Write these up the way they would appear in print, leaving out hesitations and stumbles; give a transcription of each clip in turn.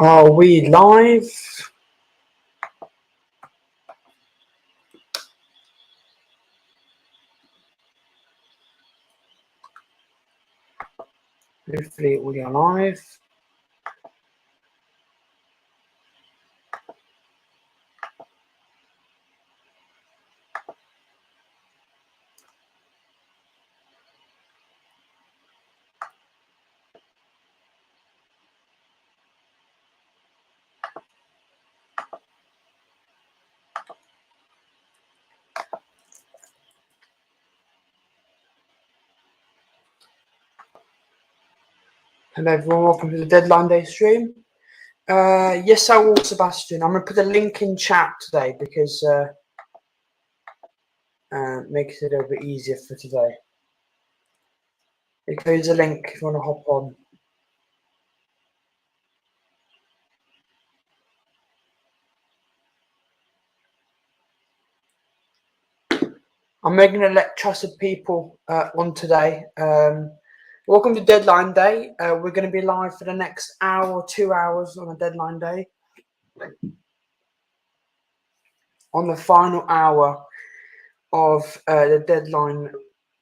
Are we live? Hopefully we are live. Hello everyone, welcome to the Deadline Day stream. Yes, I will, Sebastian. I'm going to put a link in chat today because makes it a bit easier for today. Here's a link if you want to hop on. I'm going to let trusted people on today. Welcome to Deadline Day. We're going to be live for the next hour or 2 hours on a Deadline Day. On the final hour of the Deadline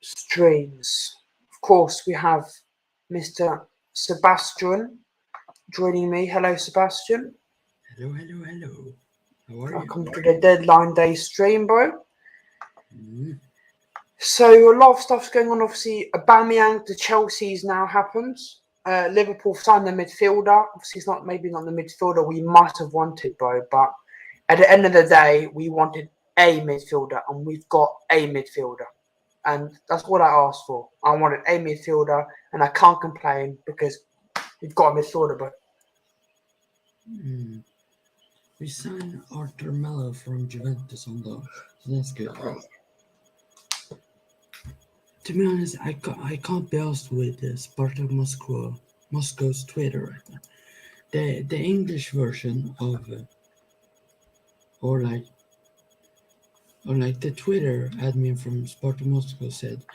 streams. Of course, we have Mr. Sebastian joining me. Hello, Sebastian. Hello, hello, hello. How are Welcome you? to the Deadline Day stream, bro. So a lot of stuff's going on. Obviously, Aubameyang to Chelsea's now happened. Liverpool signed the midfielder. Obviously, it's not maybe not the midfielder we might have wanted, bro. But at the end of the day, we wanted a midfielder, and we've got a midfielder, and that's what I asked for. I wanted a midfielder, and I can't complain because we've got a midfielder, bro. We signed Arthur Mello from Juventus on loan, so that's good. To be honest, I can't be asked with Spartak Moscow's Twitter right now. The English version of or like the Twitter admin from Spartak Moscow said,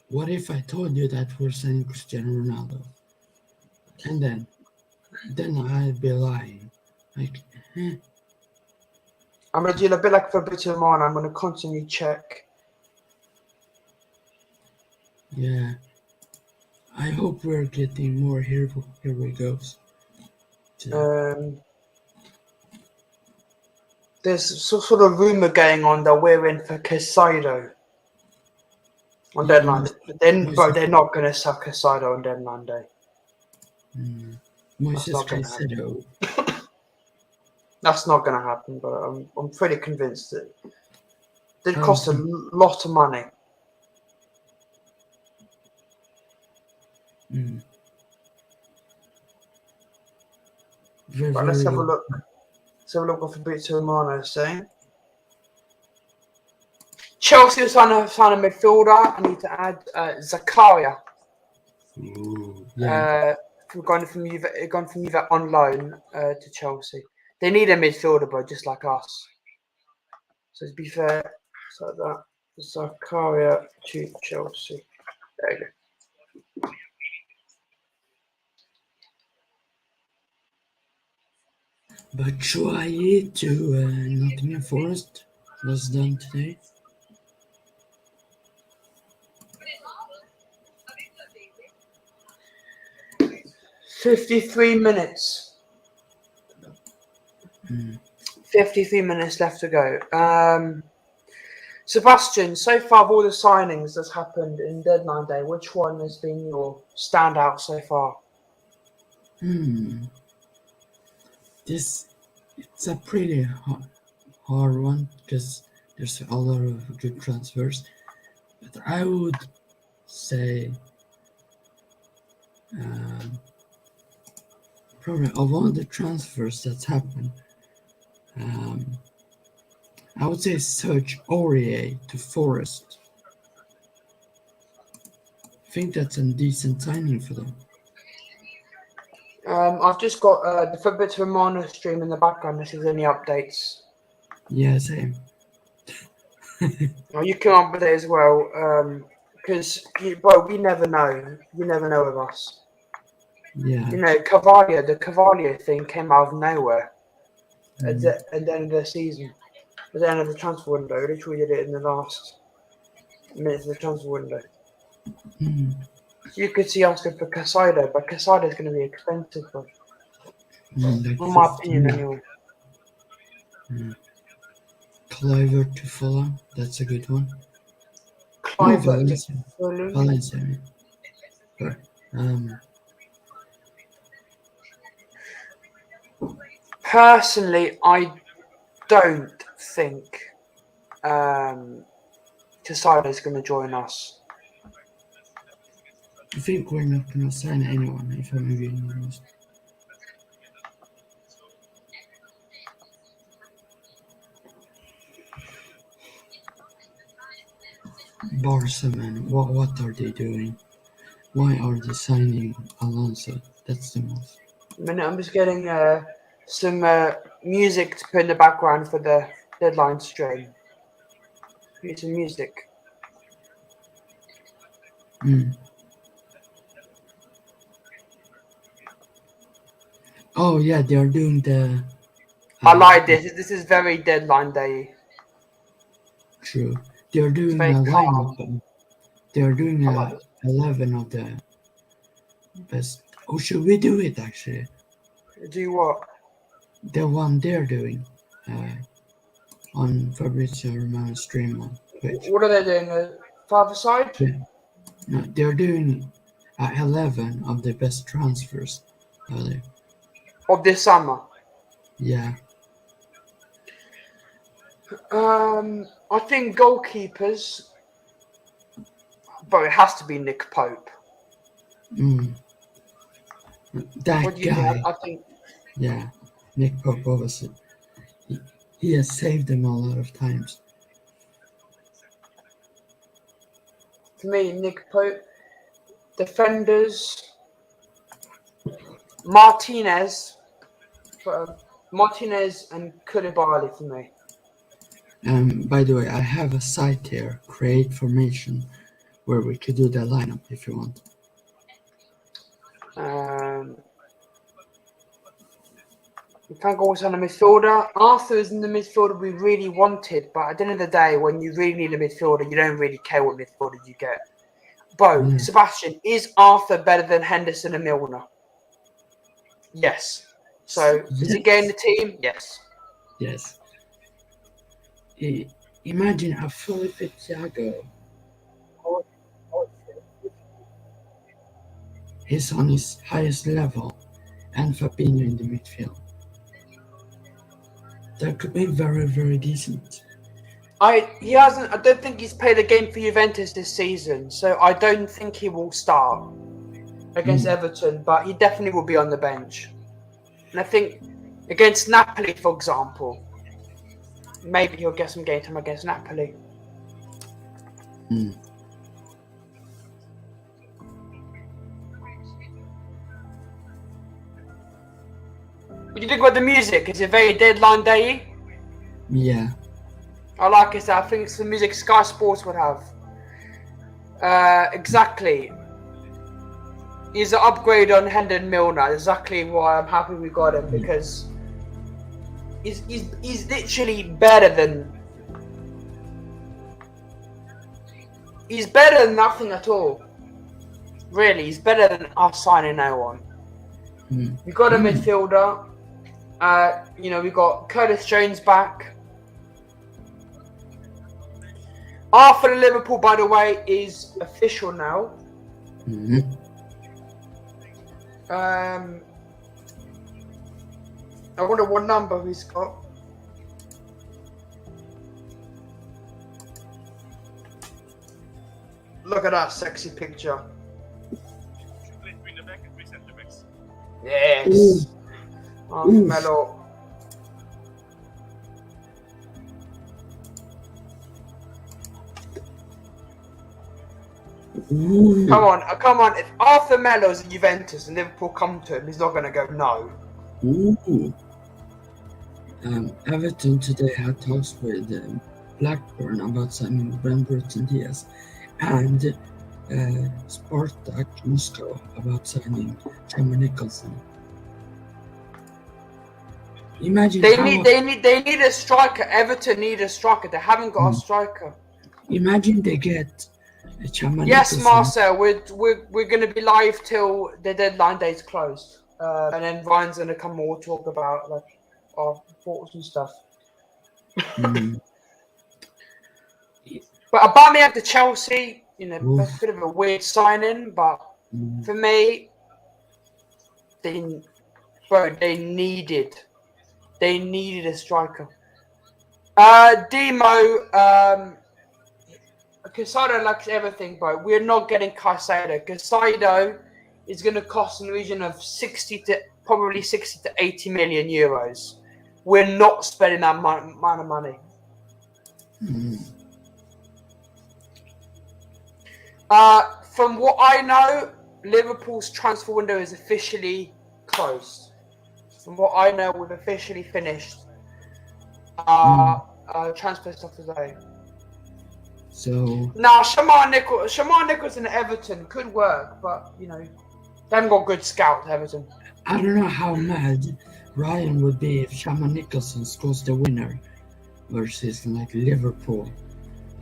"What if I told you that we're signing Cristiano Ronaldo?" And then I'd be lying. Like, I'm going to do a bit like Fabrizio Romano. I'm going to constantly check. Yeah. I hope we're getting more here we goes. There's some sort of rumor going on that we're in for Casado on Deadline. Then, bro, they're not going to sell Casado on Deadline Day. That's not going to happen. That's not going to happen, but I'm pretty convinced that it cost a lot of money. Right, let's have a look. Let's have a look what Fabrizio Romano is saying. Chelsea are trying to sign a midfielder. I need to add Zakaria. Gone from Juve on loan to Chelsea. They need a midfielder, bro, just like us. So to be fair, it's like that. Zakaria to Chelsea. There you go. But Batshuayi to Nottingham Forest was done today. $53 minutes. 53 minutes left to go. Sebastian, so far of all the signings that's happened in Deadline Day, which one has been your standout so far? It's a pretty hard one because there's a lot of good transfers. But I would say probably of all the transfers that's happened, I would say Serge Aurier to Forest. I think that's a decent signing for them. I've just got the Fabrizio Romano stream in the background. If there's any updates. Yeah, same. Well, you can update as well, because bro, we never know. You never know with us. Yeah. You know, the Cavalier thing came out of nowhere at the end of the season, at the end of the transfer window. They literally did it in the last minutes of the transfer window. Mm. You could see asking for Casado, but Casado is going to be expensive, but Like in my 15. opinion, anyway. Clover to Fulham, that's a good one. Clive Valencia. Fulham. Valencia. But, personally, I don't think Casado is going to join us. I think we're not going to sign anyone, if I'm being honest. Barca, man, what are they doing? Why are they signing Alonso? That's the most. A minute, I'm just getting some music to put in the background for the deadline stream. Need some music. Oh yeah, they are doing the. I like this. This is very deadline day. True. They are doing very a calm. lineup. They are doing I like it. 11 of the best. Oh, should we do it actually? Do what? The one they're doing on Fabrizio Romano's stream on Twitch. What are they doing? Five side? Yeah. No, they're doing 11 of the best transfers. Of this summer? Yeah. I think goalkeepers, but it has to be Nick Pope. That What do you guy. think? I think. Yeah, Nick Pope, obviously. He has saved them a lot of times. For me, Nick Pope. Defenders. Martinez and Koulibaly for me. By the way, I have a site here, Create Formation, where we could do the lineup if you want. We can't go on a midfielder. Arthur is in the midfielder we really wanted, but at the end of the day, when you really need a midfielder, you don't really care what midfielder you get. Bo, Sebastian, is Arthur better than Henderson and Milner? Yes. So, is he getting the team? Yes. Yes. Imagine a fully fit Thiago. He's on his highest level, and Fabinho in the midfield. That could be very, very decent. I don't think he's played a game for Juventus this season, so I don't think he will start against Everton, but he definitely will be on the bench. And I think against Napoli, for example, maybe he'll get some game time against Napoli. What do you think about the music? Is it very deadline day? Yeah. I like it. I think it's the music Sky Sports would have. Exactly. He's an upgrade on Hendon Milner. Exactly why I'm happy we got him, because he's literally better than. He's better than nothing at all. Really, he's better than us signing no one. We got a midfielder. We got Curtis Jones back. Arthur in Liverpool, by the way, is official now. I wonder what number he's got. Look at that sexy picture. Yes. Mellow. Come on. If Arthur Melo's at Juventus and Liverpool come to him, he's not going to go no. Everton today had talks with Blackburn about signing Brentford and Diaz, and Spartak Moscow about signing Cameron Nicholson. Imagine They need a striker. Everton need a striker. They haven't got a striker. Imagine they get a Cameron Yes, Nicholson. Marcel, we're going to be live till the deadline day's closed, and then Ryan's going to come and we'll talk about like our thoughts and stuff. But Aubameyang to Chelsea, you know, a bit of a weird signing, but for me, they needed a striker. Demo, Caicedo likes everything, bro. We're not getting Caicedo. Caicedo is going to cost in the region of 60 to 80 million euros. We're not spending that amount of money. From what I know, Liverpool's transfer window is officially closed. From what I know, we've officially finished transfer stuff today. So now, Shamar Nichols and Everton could work, but you know, they haven't got good scouts. Everton. I don't know how mad Ryan would be if Shamar Nicholson scores the winner versus like Liverpool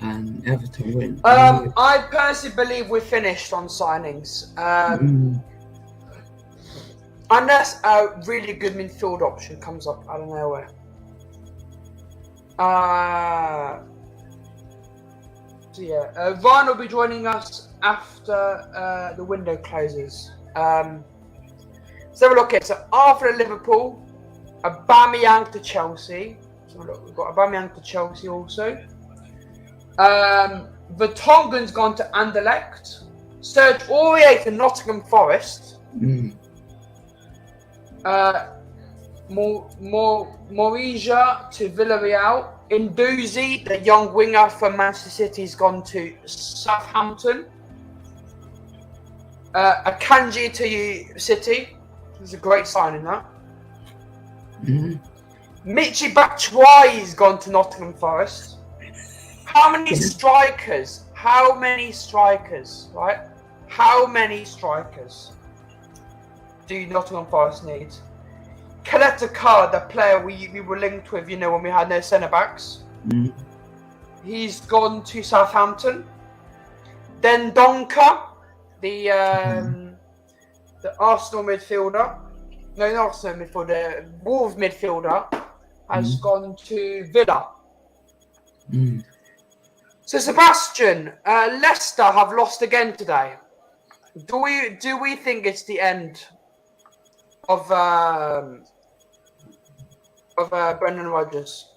and Everton win. I personally believe we're finished on signings. Unless a really good midfield option comes up out of nowhere. So yeah, Ryan will be joining us after the window closes. So have a look at it. So after Liverpool, Aubameyang to Chelsea. So look, we've got Aubameyang to Chelsea also. Vertonghen's gone to Anderlecht. Serge Aurier to Nottingham Forest. Morija to Villarreal. Induzi, the young winger from Manchester City, has gone to Southampton. Akanji to City. It's a great signing, that. Michy Batshuayi has gone to Nottingham Forest. How many strikers? Right? How many strikers do Nottingham Forest need? Kaleta Carr, the player we were linked with, you know, when we had no centre-backs. He's gone to Southampton. Then Donker, the Arsenal midfielder. No, not Arsenal midfielder. Wolves midfielder has gone to Villa. So Sebastian, Leicester have lost again today. Do we think it's the end of Brendan Rodgers?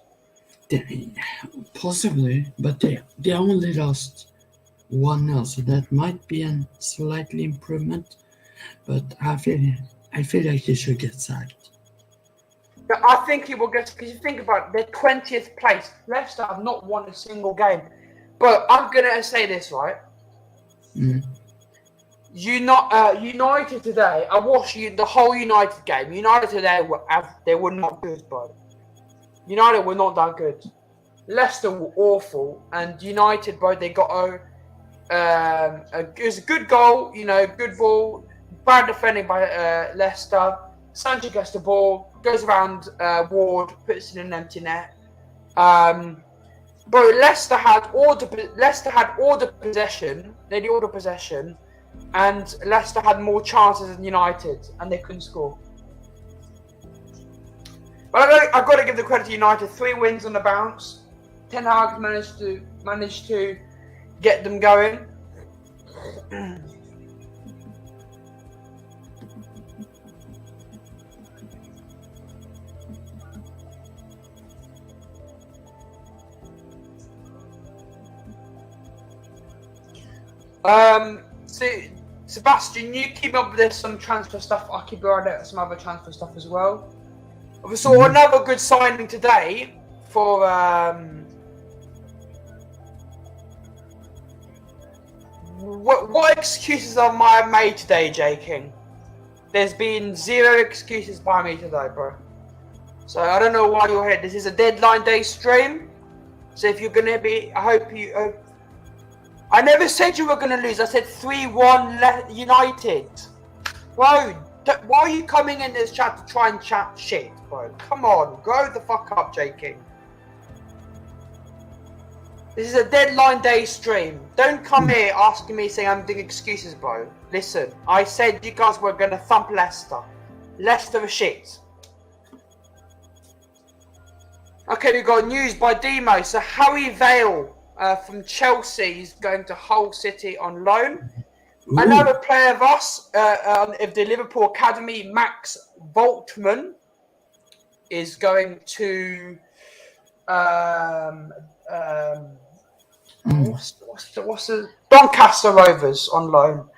Possibly, but they only lost 1-0, so that might be a slightly improvement. But I feel like he should get sacked. But I think he will get, because you think about it, they're 20th place. Leicester have not won a single game. But I'm gonna say this, right? United today. I watched the whole United game. United today were not good, bro. United were not that good. Leicester were awful, and United, bro, they got it was a good goal, you know, good ball, bad defending by Leicester. Sancho gets the ball, goes around Ward, puts it in an empty net. Bro, Leicester had all the possession. They had all the possession. And Leicester had more chances than United, and they couldn't score. But I've got to give the credit to United. 3 wins on the bounce. Ten Hag managed to get them going. So Sebastian, you keep up with some transfer stuff. I'll keep your eye out some other transfer stuff as well. We saw another good signing today for what excuses am I made today, J King? There's been 0 excuses by me today, bro. So I don't know why you're here. This is a deadline day stream. So if you're gonna be, I I never said you were going to lose. I said 3-1 United. Bro, why are you coming in this chat to try and chat shit, bro? Come on, grow the fuck up, J King. This is a deadline day stream. Don't come here asking me, saying I'm doing excuses, bro. Listen, I said you guys were going to thump Leicester. Leicester are shit. Okay, we got news by Demo. So Harry Vale from Chelsea is going to Hull City on loan. Ooh. Another player of us, of the Liverpool Academy, Max Voltman, is going to what's the Doncaster Rovers on loan.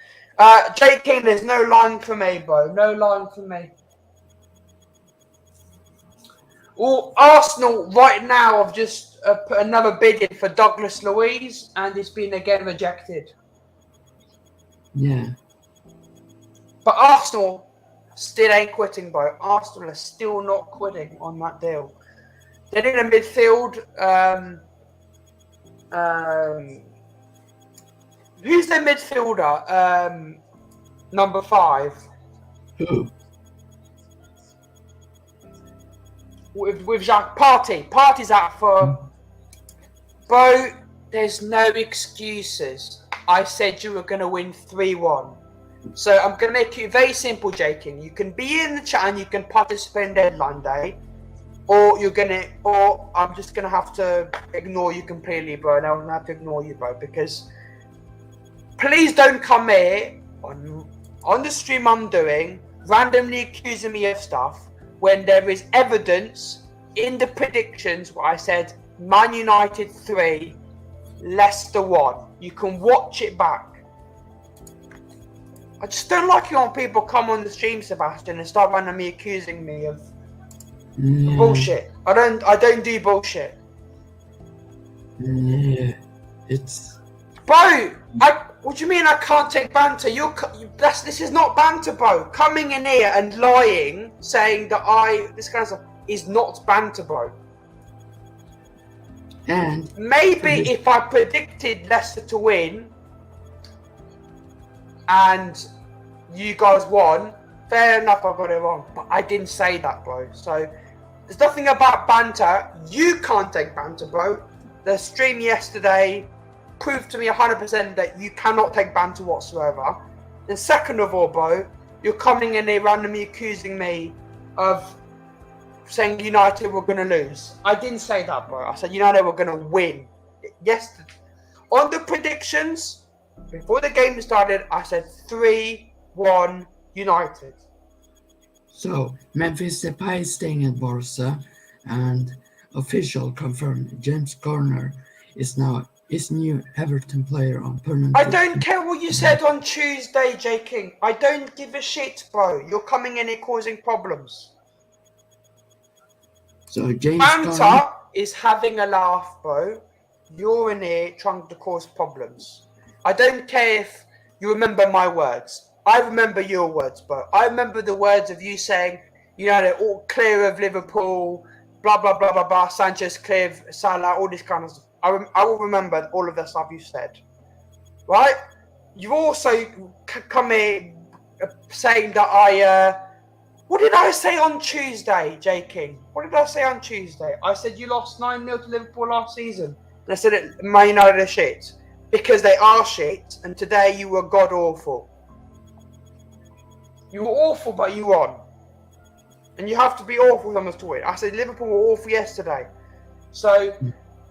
J King, there's no line for me, bro. No line for me. Well, Arsenal right now have just put another bid in for Douglas Luiz, and it's been again rejected. Yeah. But Arsenal still ain't quitting, bro. Arsenal are still not quitting on that deal. They need a midfield. Who's their midfielder? Number 5. Who? With Jacques Party. Party's out for... Bro, there's no excuses. I said you were going to win 3-1. So I'm going to make it very simple, J King. You can be in the chat and you can participate in deadline day. Or I'm just going to have to ignore you completely, bro. And I'm going to have to ignore you, bro. Because please don't come here on the stream I'm doing, randomly accusing me of stuff, when there is evidence in the predictions where I said Man United 3, Leicester 1. You can watch it back. I just don't like it when people come on the stream, Sebastian, and start randomly accusing me of bullshit. I don't do bullshit. Yeah, it's... Bro, what do you mean I can't take banter? This is not banter, bro. Coming in here and lying, saying that this kind of stuff is not banter, bro. And maybe if I predicted Leicester to win and you guys won, fair enough, I got it wrong. But I didn't say that, bro. So there's nothing about banter. You can't take banter, bro. The stream yesterday proved to me 100% that you cannot take banter whatsoever. And second of all, bro, you're coming in here randomly accusing me of saying United were going to lose. I didn't say that, bro. I said United were going to win. Yes, on the predictions, before the game started, I said 3-1 United. So, Memphis Depay is staying at Barca, and official confirmed James Garner is now his new Everton player on permanent. I don't care what you said on Tuesday, J King. I don't give a shit, bro. You're coming in here causing problems. So James Banter Garner is having a laugh, bro. You're in here trying to cause problems. I don't care if you remember my words. I remember your words, bro. I remember the words of you saying, you know, they're all clear of Liverpool, blah, blah, blah, blah, blah, Sanchez clear of Salah, all this kind of stuff. I will remember all of the stuff you said. Right? You also come here saying that what did I say on Tuesday, J King? What did I say on Tuesday? I said you lost 9-0 to Liverpool last season. And I said it, Man United are shit. Because they are shit, and today you were god awful. You were awful, but you won. And you have to be awful almost to win. I said Liverpool were awful yesterday. So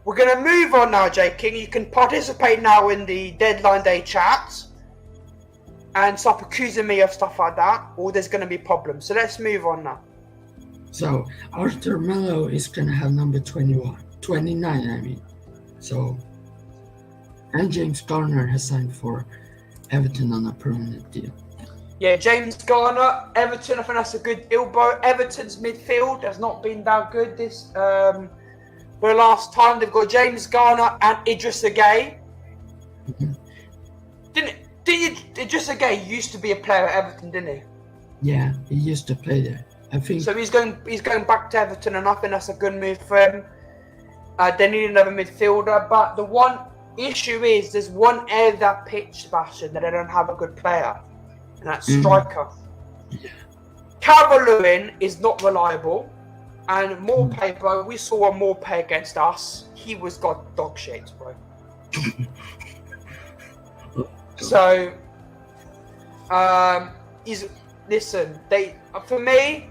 we're going to move on now, J King. You can participate now in the deadline day chat and stop accusing me of stuff like that, or there's going to be problems. So let's move on now. So Arthur Melo is going to have number 29, I mean. So, and James Garner has signed for Everton on a permanent deal. Yeah, James Garner, Everton, I think that's a good deal, bro. Everton's midfield has not been that good this for the last time. They've got James Garner and Idrissa Gueye. Mm-hmm. Idrissa Gueye used to be a player at Everton, didn't he? Yeah, he used to play there. I think so. He's going back to Everton, and I think that's a good move for him. They need another midfielder, but the one issue is there's one area of that pitch, Sebastian, that they don't have a good player, and that's striker. Calvert-Lewin is not reliable, and Morpay, bro, we saw a Morpay against us. He was dog shit, bro. So, listen, for me,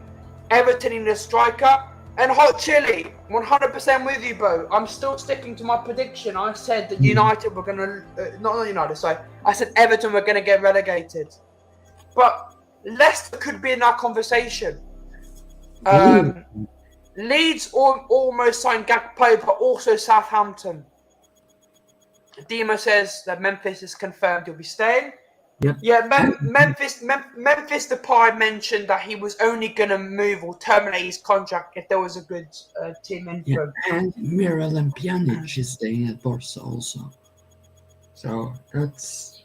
Everton in the striker, and Hot Chili, 100% with you, bro. I'm still sticking to my prediction. I said that United were going to, not United, sorry. I said Everton were going to get relegated. But Leicester could be in that conversation. Leeds almost signed Gakpo, but also Southampton. Demo says that Memphis is confirmed he'll be staying. Yep. Yeah, Memphis Depay mentioned that he was only going to move or terminate his contract if there was a good team in front. And Miralem Pjanic is staying at Barca also. So that's.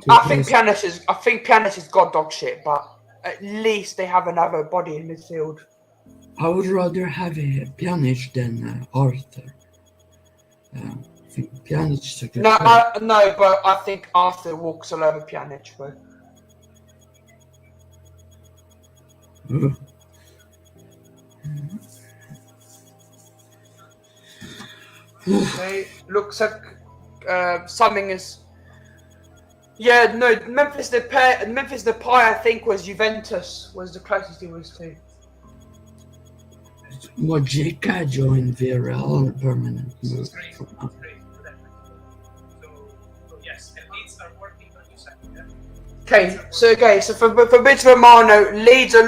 I think Pjanic has got dog shit, but at least they have another body in midfield. I would rather have Pjanic than Arthur. I think Pjanic is a good player. No, but I think Arthur walks all over Pjanic, bro. Okay, looks like something is. Yeah, no, Memphis Depay, I think, was Juventus, was the closest he was to. Mojica joined Villarreal on a permanent move. Okay, so for Fabrizio Romano, Leeds are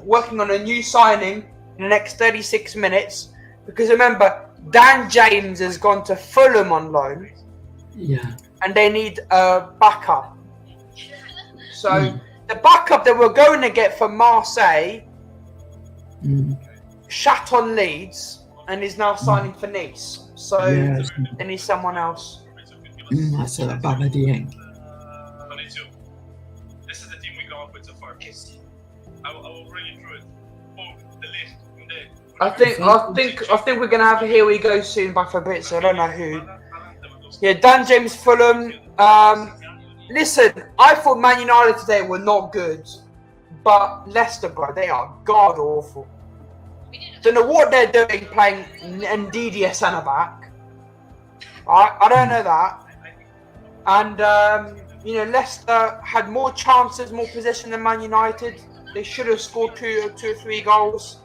working on a new signing in the next 36 minutes, because remember, Dan James has gone to Fulham on loan. Yeah. And they need a backup. So the backup that we're going to get from Marseille shat on Leeds and is now signing for Nice. So they need someone else. That's Baba Dieng. This is the team we come up with so far. I will run you through it. The list. I think we're gonna have a Here We Go soon by Fabrizio. I don't know who. Yeah, Dan James, Fulham. Listen, I thought Man United today were not good, but Leicester, bro, they are god awful. Don't know what they're doing playing Ndidi as centre back. I don't know that. And Leicester had more chances, more possession than Man United. They should have scored two or three goals,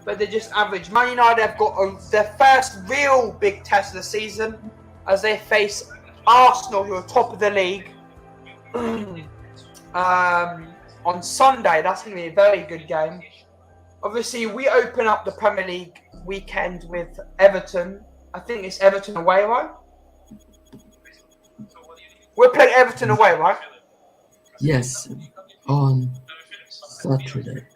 but they're just average. Man United have got their first real big test of the season, as they face Arsenal, who are top of the league, on Sunday. That's going to be a very good game. Obviously, we open up the Premier League weekend with Everton. I think it's Everton away, right? We're playing Everton away, right? Yes, on Saturday.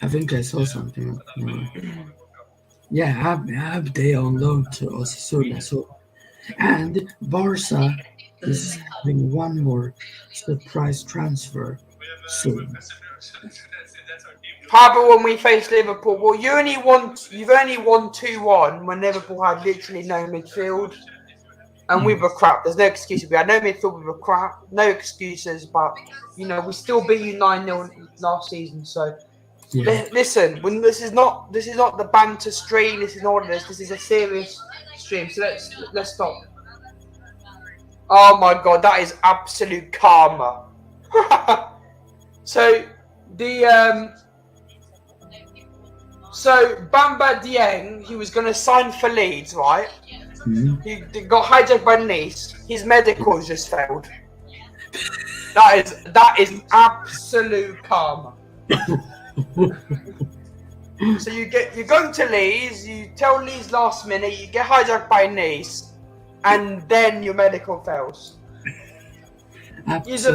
I think I saw something. Yeah, have they on loan to Osasuna? So, and Barca is having one more surprise transfer soon. How about when we face Liverpool? Well, you've only won 2-1 when Liverpool had literally no midfield, and we were crap. There's no excuses. We had no midfield. We were crap. No excuses. But we still beat you 9-0 last season. So. Yeah. Listen, this is not the banter stream. This is not what it is. This is a serious stream. So let's stop. Oh my god, that is absolute karma. So Bamba Dieng, he was going to sign for Leeds, right? He got hijacked by Nice. His medicals just failed. That is absolute karma. So you're going to Leeds, you tell Leeds last minute, you get hijacked by Nice, and then your medical fails. His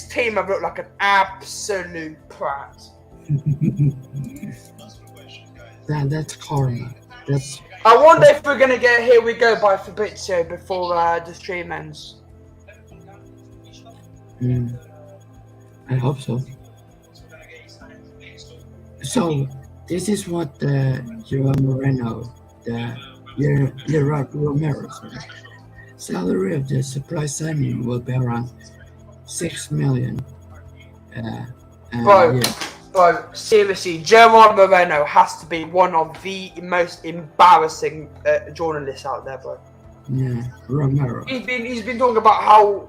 team have looked like an absolute prat. That's karma. I wonder if we're gonna get Here We Go by Fabrizio before the stream ends. I hope so. So this is what Joan Moreno, the Gerard Romero, salary of the surprise signing will be around 6 million. Bro, seriously, Gerard Moreno has to be one of the most embarrassing journalists out there, bro. Yeah, Romero. He's been talking about how,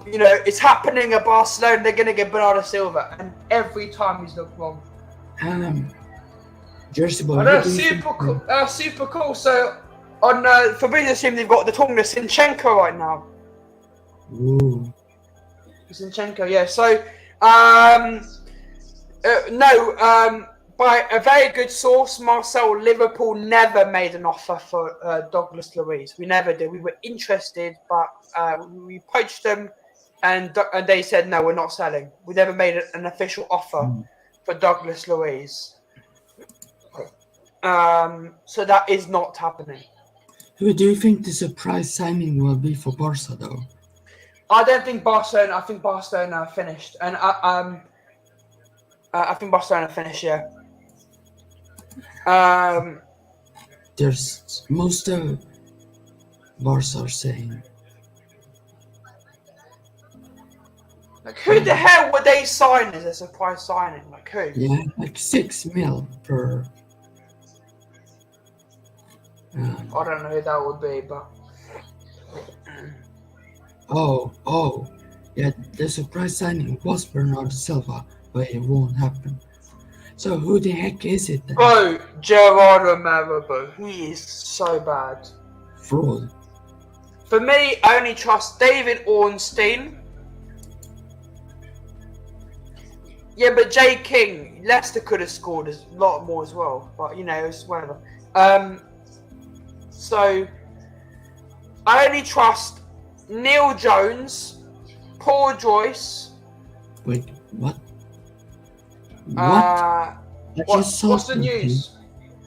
it's happening at Barcelona. They're gonna get Bernardo Silva, and every time he's looked wrong. Jersey boy. I know, super cool. So on Fabrizio's team, they've got the talking to Zinchenko right now. Ooh. Zinchenko, yeah. So by a very good source, Marcel, Liverpool never made an offer for Douglas Luiz. We never did. We were interested, but we poached them, and they said no, we're not selling. We never made an official offer for Douglas Luiz. So that is not happening. Who do you think the surprise signing will be for Barca, though? I don't think Barcelona. I think Barcelona finished, and I think Barcelona finished. Yeah. There's most of Barca are saying. Like, who the hell would they sign as a surprise signing? Like who? Yeah, like 6 mil per. I don't know who that would be, but. Yeah, the surprise signing was Bernardo Silva, but it won't happen. So who the heck is it then? Bro, Gerard Romero, bro. He is so bad. Fraud. For me, I only trust David Ornstein. Yeah, but Jay King, Leicester could have scored a lot more as well, but it's whatever. So I only trust Neil Jones, Paul Joyce. Wait, what? What's the news?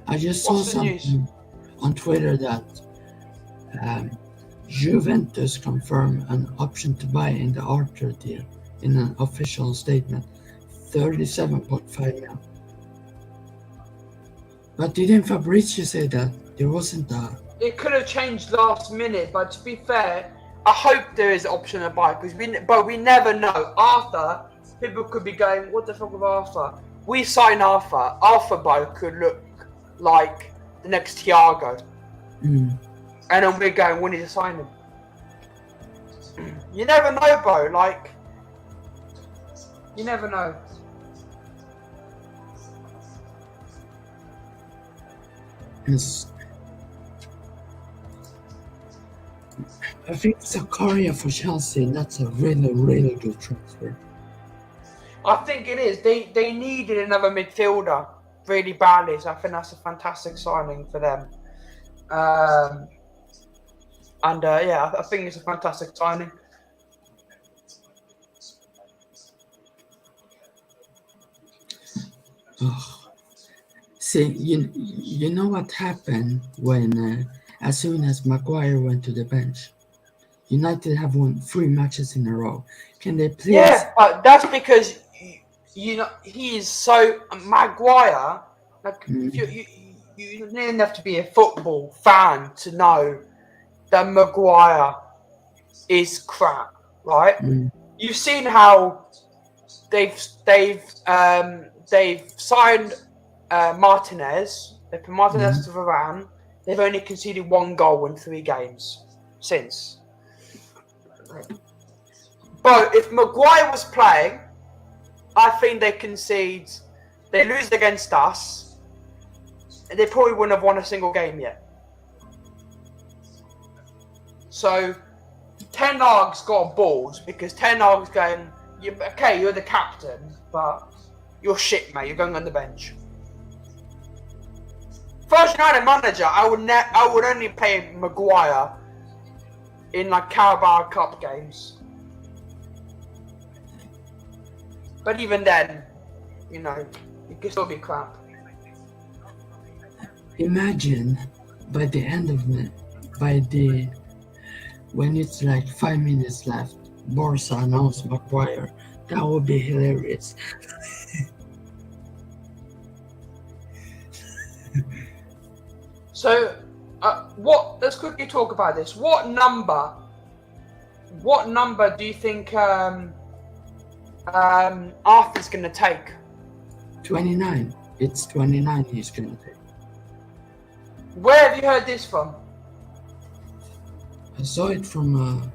I just saw something on Twitter that Juventus confirmed an option to buy in the Arthur deal in an official statement, 37.5 mil. But didn't Fabrizio say that there wasn't a? It could have changed last minute, but to be fair, I hope there is an option to buy because we never know. Arthur, people could be going, what the fuck with Arthur? We sign Arthur. Arthur, bro, could look like the next Thiago. And then we're going, we need to sign him. You never know, bro. Like, you never know. Yes. I think Zakaria for Chelsea, that's a really, really good transfer. I think it is. They needed another midfielder really badly, so I think that's a fantastic signing for them. I think it's a fantastic signing. Oh. See, you know what happened when as soon as Maguire went to the bench? United have won 3 matches in a row. Can they please? Yeah, but that's because he is so Maguire. Like you don't even have to be a football fan to know that Maguire is crap, right? You've seen how they've signed Martinez. They put Martinez to Varane. They've only conceded 1 goal in 3 games since. But if Maguire was playing, I think they lose against us, and they probably wouldn't have won a single game yet. So, Ten Hag's got balls because Ten Hag's going, you're the captain, but you're shit, mate. You're going on the bench. First United manager, I would only play Maguire in like Carabao Cup games. But even then, it can still be crap. Imagine when it's like 5 minutes left, Barca announced Maguire. That would be hilarious. So, let's quickly talk about this. What number do you think Arthur's going to take? 29. It's 29 he's going to take. Where have you heard this from? I saw it from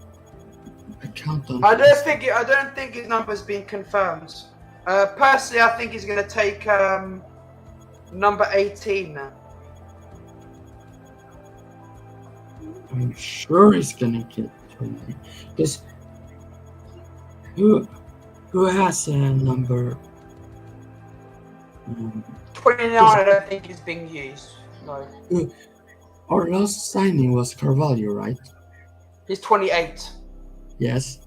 account on. I don't think his number's been confirmed. Personally, I think he's going to take number 18 now. I'm sure he's gonna get 20. Because who has a number? 29, I don't think is being used. No. Our last signing was Carvalho, right? He's 28. Yes.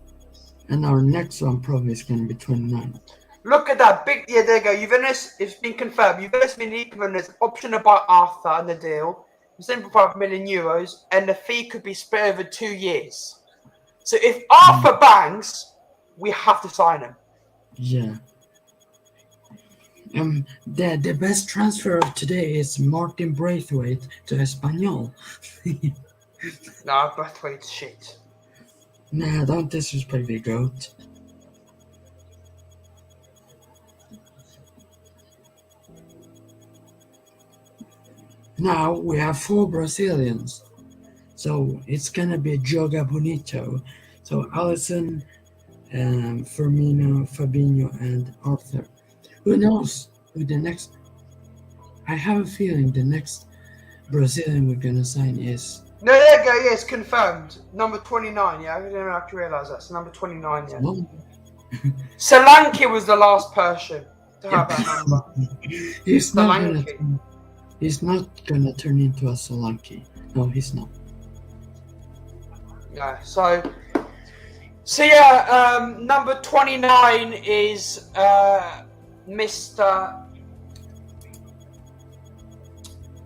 And our next one probably is gonna be 29. Look at that big. Yeah, there you go. Juventus, it's been confirmed. Juventus been given an option to buy Arthur on the deal. 75 million euros, and the fee could be split over 2 years. So if Arthur bangs, we have to sign him. Yeah. The best transfer of today is Martin Braithwaite to Espanyol. No, Braithwaite's shit. Nah, don't disrespect the GOAT. Now we have 4 Brazilians, so it's gonna be Joga Bonito. So Alisson, Firmino, Fabinho, and Arthur. Who knows who the next? I have a feeling the next Brazilian we're gonna sign is. No, there you go. Yeah, it's confirmed. Number 29. Yeah, I didn't have to realise that. So number 29. Yeah. Solanke was the last person to have that number. He's not gonna turn into a Solanke. No, he's not. Yeah. So yeah. Number 29 is Mr.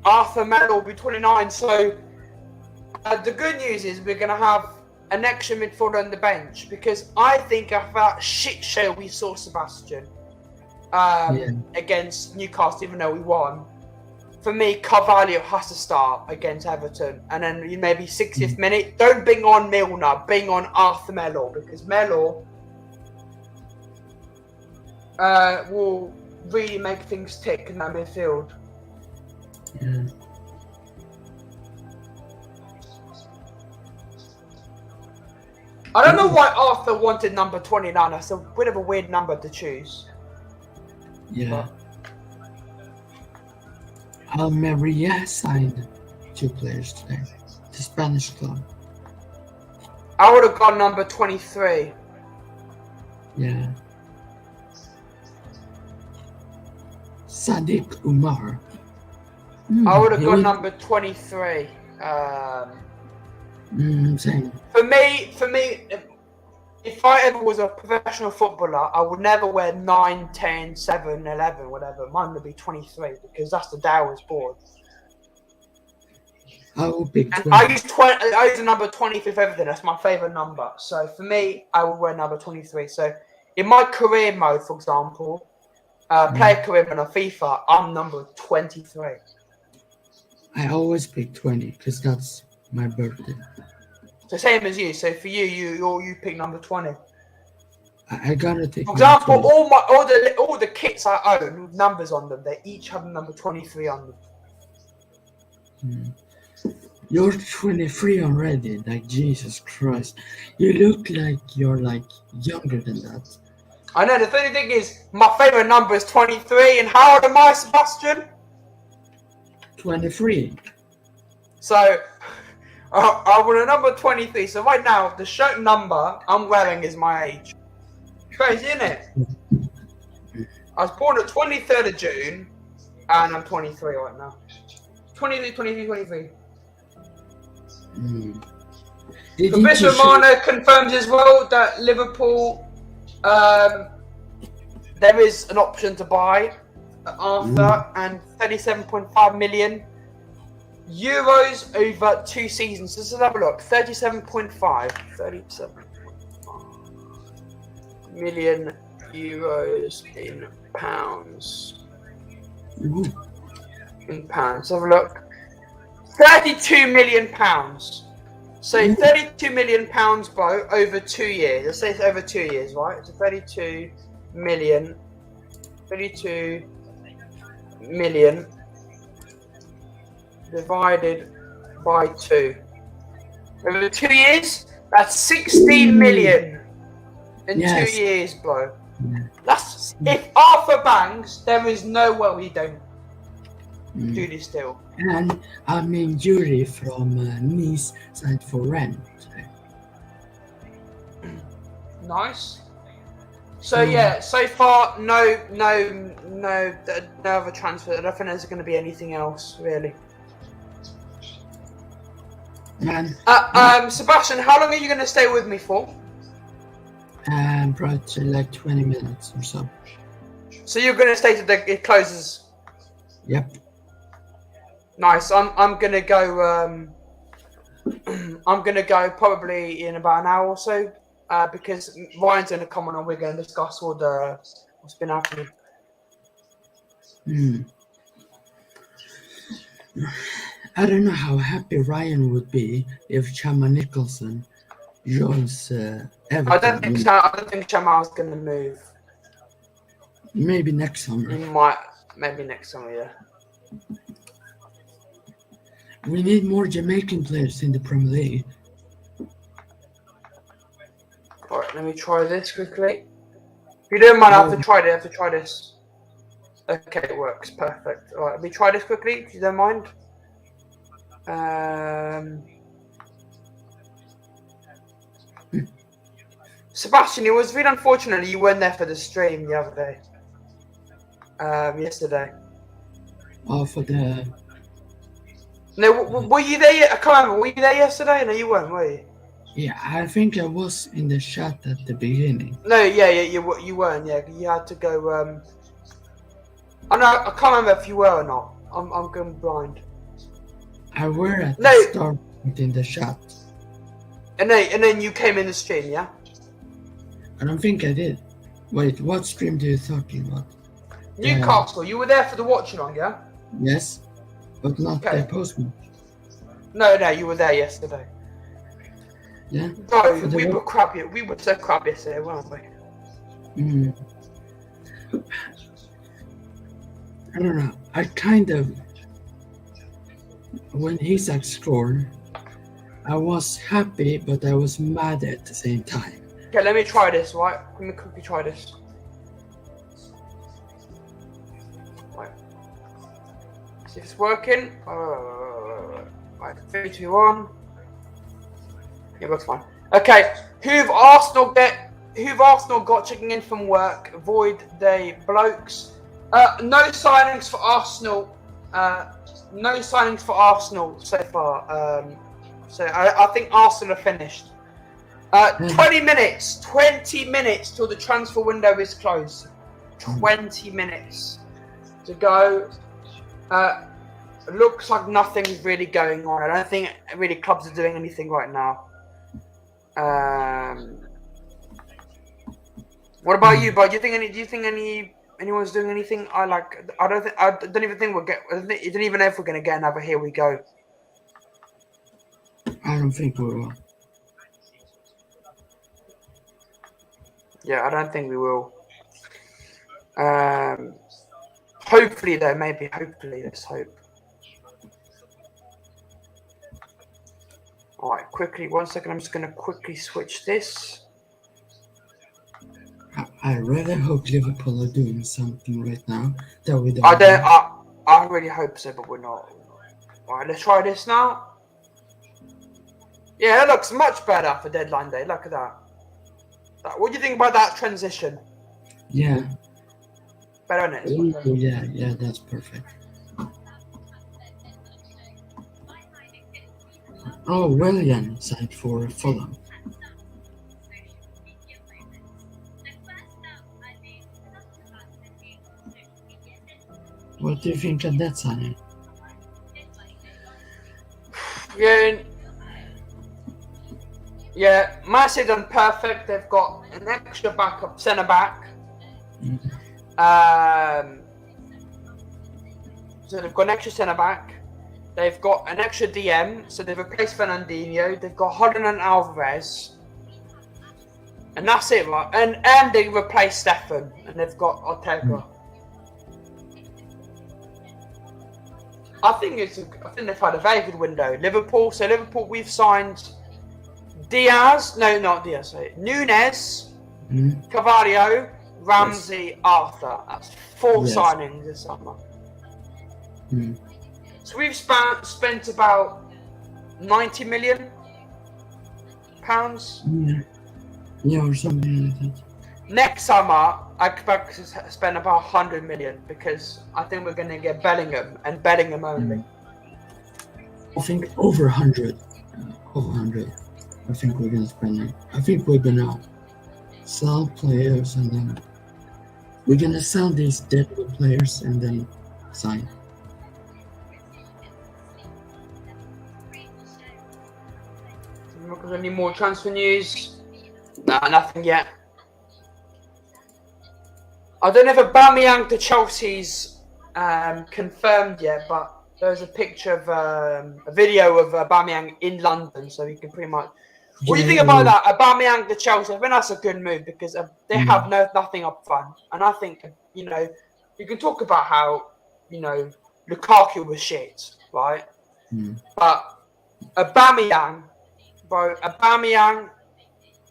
Arthur Melo will be 29. So the good news is we're gonna have an extra midfielder on the bench, because I think after that shit show we saw Sebastian against Newcastle, even though we won. For me, Carvalho has to start against Everton, and then maybe 60th minute. Don't bring on Milner, bring on Arthur Melo, because Melo will really make things tick in that midfield. Yeah. I don't know why Arthur wanted number 29. That's a bit of a weird number to choose. Yeah. Almeria signed 2 players today. The Spanish club. I would have gone number 23. Yeah. Sadiq Umar. I would have gone number 23. Same. For me, if I ever was a professional footballer, I would never wear 9, 10, 7, 11, whatever. Mine would be 23, because that's the day I was born. I will pick 20. I use the number 23 for everything. That's my favourite number. So for me, I would wear number 23. So in my career mode, for example, player career mode on FIFA, I'm number 23. I always pick 20 because that's my birthday. So same as you. So for you pick number 20. I gotta take. For example, all the kits I own with numbers on them, they each have number 23 on them. You're 23 already. Like, Jesus Christ, you look like you're like younger than that. I know. The funny thing is, my favorite number is 23. And how old am I, Sebastian? 23. So. I want a number 23. So right now, the shirt number I'm wearing is my age. Crazy, isn't it? I was born on the 23rd of June, and I'm 23 right now. 23. Bishop Romano confirms as well that Liverpool, there is an option to buy Arthur and 37.5 million. Euros over 2 seasons. So let's have a look. 37.5. million euros in pounds. Ooh. In pounds. Have a look. 32 million pounds. So 32 million pounds, bro, over 2 years. Let's say it's over 2 years, right? So 32 million divided by 2. Over 2 years, that's 16 million in 2 years, bro. That's if Arthur bangs, there is no way we don't do this deal. And I'm in jury from Nice signed for rent. Nice. So yeah, so far no other transfer. I don't think there's going to be anything else really. Man, Sebastian, how long are you going to stay with me for? probably like 20 minutes or so. So you're going to stay till it closes. Yep. Nice. I'm going to go. I'm going to go probably in about an hour or so. Because Ryan's going to come on and we're going to discuss all the what's been happening. I don't know how happy Ryan would be if Chama Nicholson joins Everton. I don't think Shamal's going to move. Maybe next summer. He might, maybe next summer, yeah. We need more Jamaican players in the Premier League. Alright, let me try this quickly. If you don't mind, I have to try this. Okay, it works. Perfect. Alright, let me try this quickly, if you don't mind. Sebastian, it was really unfortunate you weren't there for the stream the other day. Yesterday. Oh, for the... No, were you there? I can't remember. Were you there yesterday? No, you weren't, were you? Yeah, I think I was in the chat at the beginning. No, yeah, you weren't. Yeah, you had to go. I know. I can't remember if you were or not. I'm going blind. I were at the start in the chat. And then you came in the stream, yeah? I don't think I did. Wait, what stream are you talking about? Newcastle. You were there for the watch along, yeah? Yes, but not the postman. No, you were there yesterday. Yeah. Bro, we were crap. We were so crap yesterday, weren't we? I don't know. I kind of, when Isak scored, I was happy, but I was mad at the same time. Okay, let me try this, right? Let me quickly try this. Right. See if it's working. Right, 3, 2, 1. Yeah, it works fine. Okay, who've Arsenal got checking in from work? Void day blokes. No signings for Arsenal. No signings for Arsenal so far. So I think Arsenal are finished. 20 minutes till the transfer window is closed. 20 minutes to go. Looks like nothing's really going on. I don't think really clubs are doing anything right now. What about you, bud? Do you think anyone's doing anything? I don't even think I don't even know if we're gonna get another here we go. I don't think we will. Yeah, I don't think we will. Hopefully though, maybe hopefully, let's hope. Alright, quickly, 1 second, I'm just gonna quickly switch this. I really hope Liverpool are doing something right now that we don't. I really hope so, but we're not. Alright, let's try this now. Yeah, that looks much better for deadline day. Look at that. What do you think about that transition? Yeah. Better than it? Yeah, that's perfect. Oh, Willian signed for Fulham. What do you think of that signing? Yeah, Man City done perfect. They've got an extra backup centre back. So they've got an extra centre back. They've got an extra DM. So they've replaced Fernandinho. They've got Hodden and Alvarez. And that's it, right? And they replaced Stefan. And they've got Ortega. I think they've had a very good window. Liverpool. So Liverpool, we've signed Diaz. No, not Diaz. Sorry. Nunez, Carvalho, Ramsey, Arthur. That's 4 signings this summer. So we've spent about £90 million. Yeah, or something like that. Next summer, I expect to spend about 100 million because I think we're going to get Bellingham and Bellingham only. I think over 100. Over 100. I think we're going to spend it. I think we're going to sell players and then we're going to sell these dead players and then sign. Any more transfer news? No, nothing yet. I don't know if Aubameyang to Chelsea's confirmed yet, but there's a picture of a video of Aubameyang in London, so you can pretty much. What do you think about that? Aubameyang to Chelsea. I think that's a good move because they have nothing up front, and I think you can talk about how Lukaku was shit, right? But Aubameyang,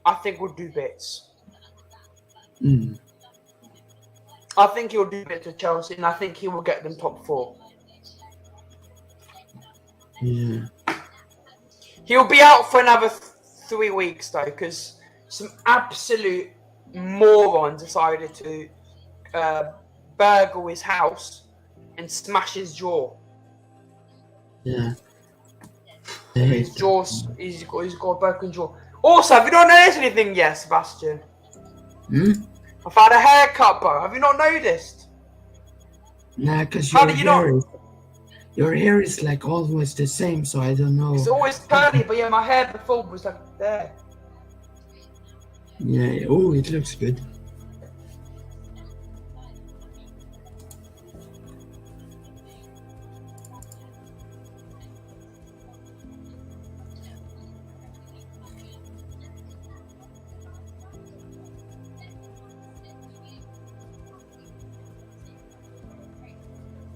I think will do bits. I think he'll do bits with Chelsea, and I think he will get them top 4. Yeah. He'll be out for another 3 weeks though, because some absolute moron decided to burgle his house and smash his jaw. Yeah. His jaw's he's got a broken jaw. Also, have you not noticed anything yet, Sebastian? I've had a haircut, bro. Have you not noticed? Nah, because your hair is like always the same, so I don't know. It's always curly, but yeah, my hair before was like there. Yeah, oh, it looks good.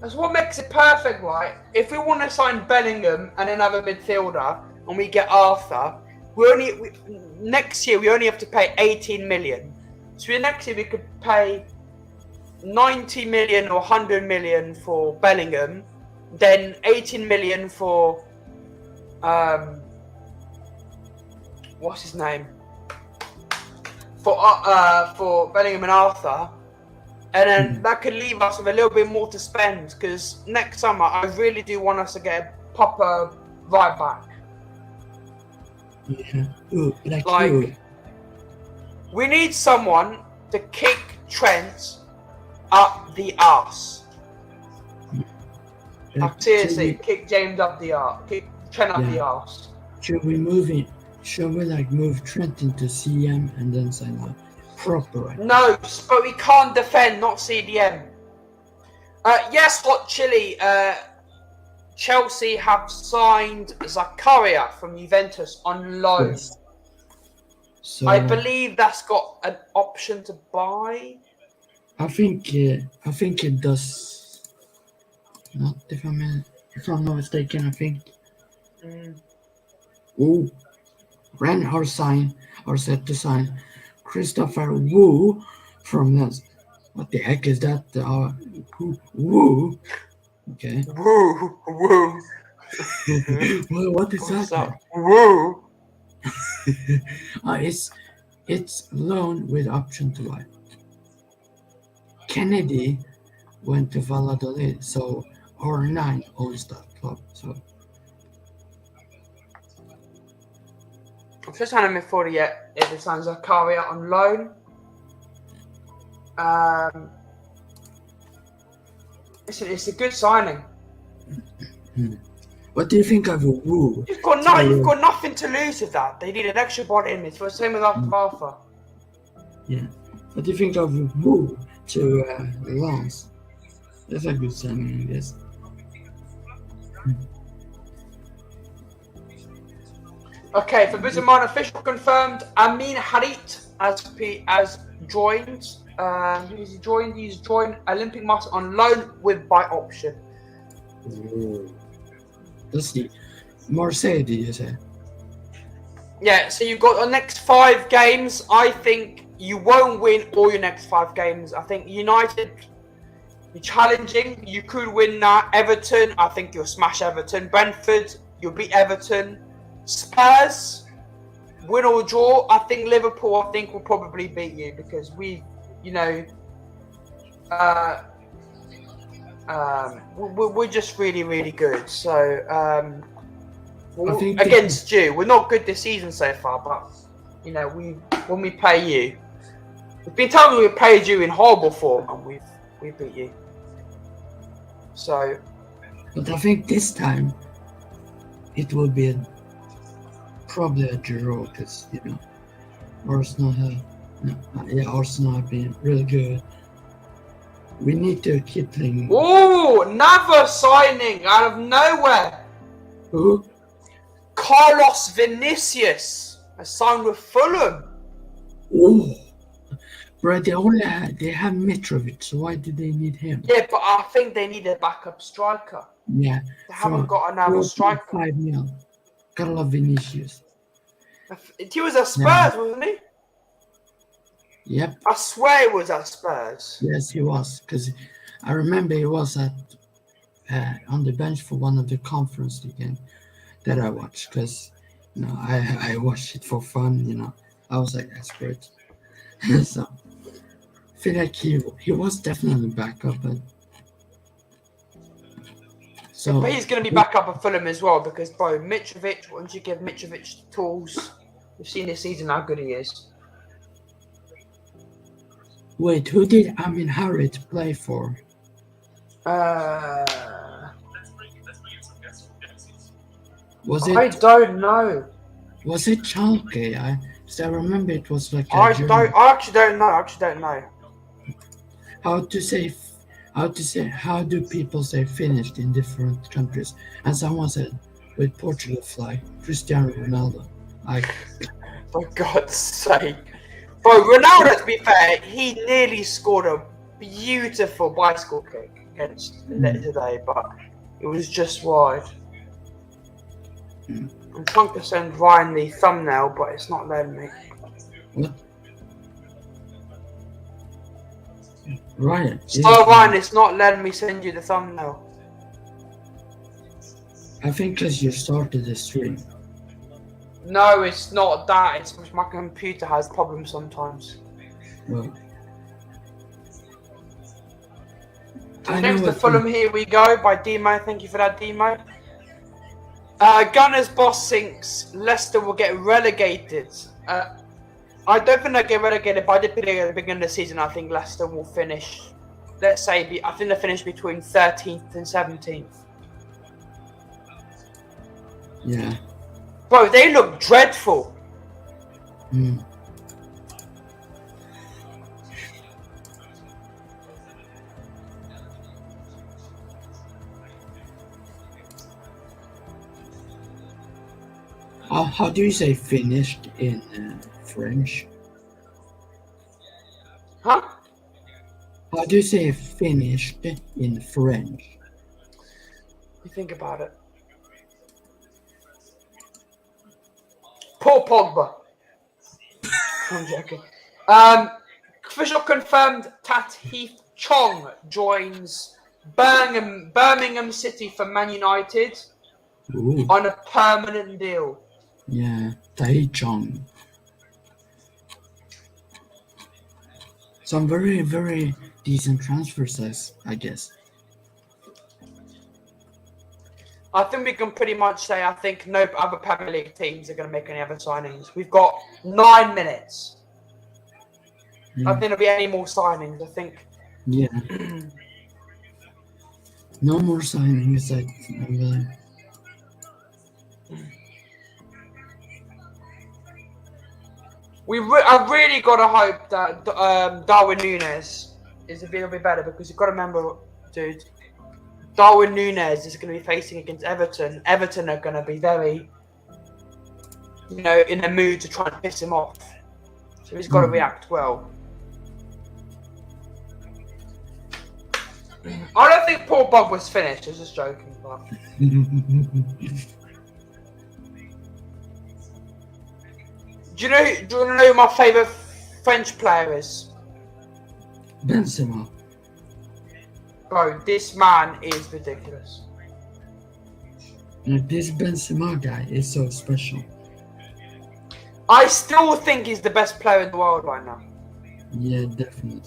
That's what makes it perfect, right? If we want to sign Bellingham and another midfielder, and we get Arthur, next year we only have to pay 18 million. So next year we could pay 90 million or 100 million for Bellingham, then 18 million for what's his name? For Bellingham and Arthur. And then that could leave us with a little bit more to spend because next summer I really do want us to get a proper right back. Yeah. Ooh, like you. We need someone to kick Trent up the arse. Seriously, kick James up the arse. Kick Trent up the arse. Should we move it? Should we move Trent into CM and then sign up? Proper. No, but we can't defend, not CDM. Yes, Hot Chili. Chelsea have signed Zakaria from Juventus on loan. Yes. So I believe that's got an option to buy. I think it does. Not if I'm not mistaken. I think. Ooh, Ren are set to sign. Christopher Wu from this. What the heck is that? Wu. Okay. Woo. Well, what is What's that? Woo. It's loan with option to buy. Kennedy went to Valladolid, so R9 owns that club. So I've just had a midfielder yet. If it signs Zakaria on loan. Listen, it's a good signing. What do you think of a Woo? You've got nothing to lose with that. They need an extra body in it. For the same with Arthur. Yeah. What do you think of a Woo to Lens? That's a good signing, I guess. Okay, for Bizarman official confirmed, Amin Harit as joined. He's joined Olympic Marseille on loan with buy option. Ooh. Let's see. Marseille, did you say? Yeah, so you've got the next 5 games. I think you won't win all your next 5 games. I think United, you're challenging. You could win that. Everton, I think you'll smash Everton. Brentford, you'll beat Everton. Spurs, win or draw. I think Liverpool, will probably beat you because we're just really, really good. So against you, we're not good this season so far, but when we pay you, we've been told we paid you in horrible form, and we beat you. So, but I think this time it will be probably a draw because Arsenal have been really good. We need to keep playing. Oh, another signing out of nowhere. Who? Carlos Vinicius has signed with Fulham. Oh, but they have Mitrovic, so why do they need him? Yeah, but I think they need a backup striker. Yeah, They haven't got another striker. 5 mil. Carlos Vinicius. He was at Spurs, wasn't he? Yep. I swear it was at Spurs. Yes, he was, because I remember he was on the bench for one of the conference league games that I watched, because I watched it for fun. I was like desperate. So I feel like he was definitely backup, but he's going to be back up at Fulham as well because, bro, Mitrovic, once you give Mitrovic the tools, we've seen this season how good he is. Wait, who did Amin Harit play for? Was it? I don't know. Was it Schalke? I remember it was like. I actually don't know. How do people say finished in different countries? And someone said with Portugal fly Cristiano Ronaldo. For God's sake. Bro, Ronaldo, to be fair, he nearly scored a beautiful bicycle kick against Leicester today, but it was just wide. I'm trying to send Ryan the thumbnail, but it's not letting me. What? Ryan? Ryan, it's not letting me send you the thumbnail. I think because you started the stream. No, it's not that. It's because my computer has problems sometimes. Well, next to Fulham, here we go by Demo. Thank you for that, Demo. Gunners boss sinks. Leicester will get relegated. I don't think they'll get relegated, but I did predict at the beginning of the season I think Leicester will finish. I think they'll finish between 13th and 17th. Yeah. Bro, they look dreadful. How do you say finished in French? Huh? How do you say finished in French? You think about it. Paul Pogba. I'm joking. Official confirmed Tat Heath Chong joins Birmingham City for Man United. Ooh. On a permanent deal. Yeah, Tai Chong. Some very, very decent transfers, I guess. I think we can pretty much say I think no other Premier League teams are going to make any other signings. We've got 9 minutes. I don't think there'll be any more signings. I think. Yeah. No more signings. I've really got to hope that Darwin Núñez is a little bit better, because you've got to remember, dude, Darwin Núñez is going to be facing against Everton. Everton are going to be very, in a mood to try and piss him off. So he's got to react well. I don't think Paul Pogba's finished. I was just joking. But... Do you know who my favourite French player is? Benzema. Bro, this man is ridiculous. This Benzema guy is so special. I still think he's the best player in the world right now. Yeah, definitely.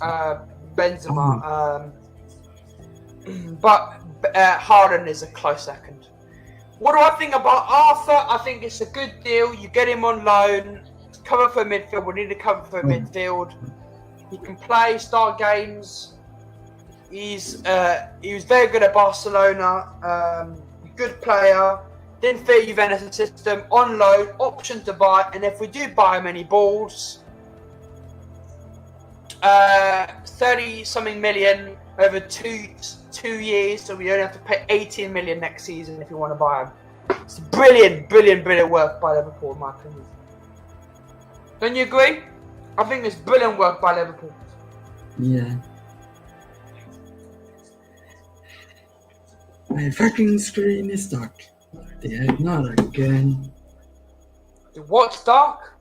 Benzema. But Harden is a close second. What do I think about Arthur? I think it's a good deal. You get him on loan. Cover for midfield. We need to cover for midfield. He can play, start games. He was very good at Barcelona. Good player. Didn't fit Juventus system. On loan, option to buy. And if we do buy him any balls, 30-something million over two years. So we only have to pay 18 million next season if you want to buy him. It's brilliant work by Liverpool, in my opinion. Don't you agree? I think it's brilliant work by Liverpool. Yeah. My fucking screen is stuck. Yeah, not again. What's dark?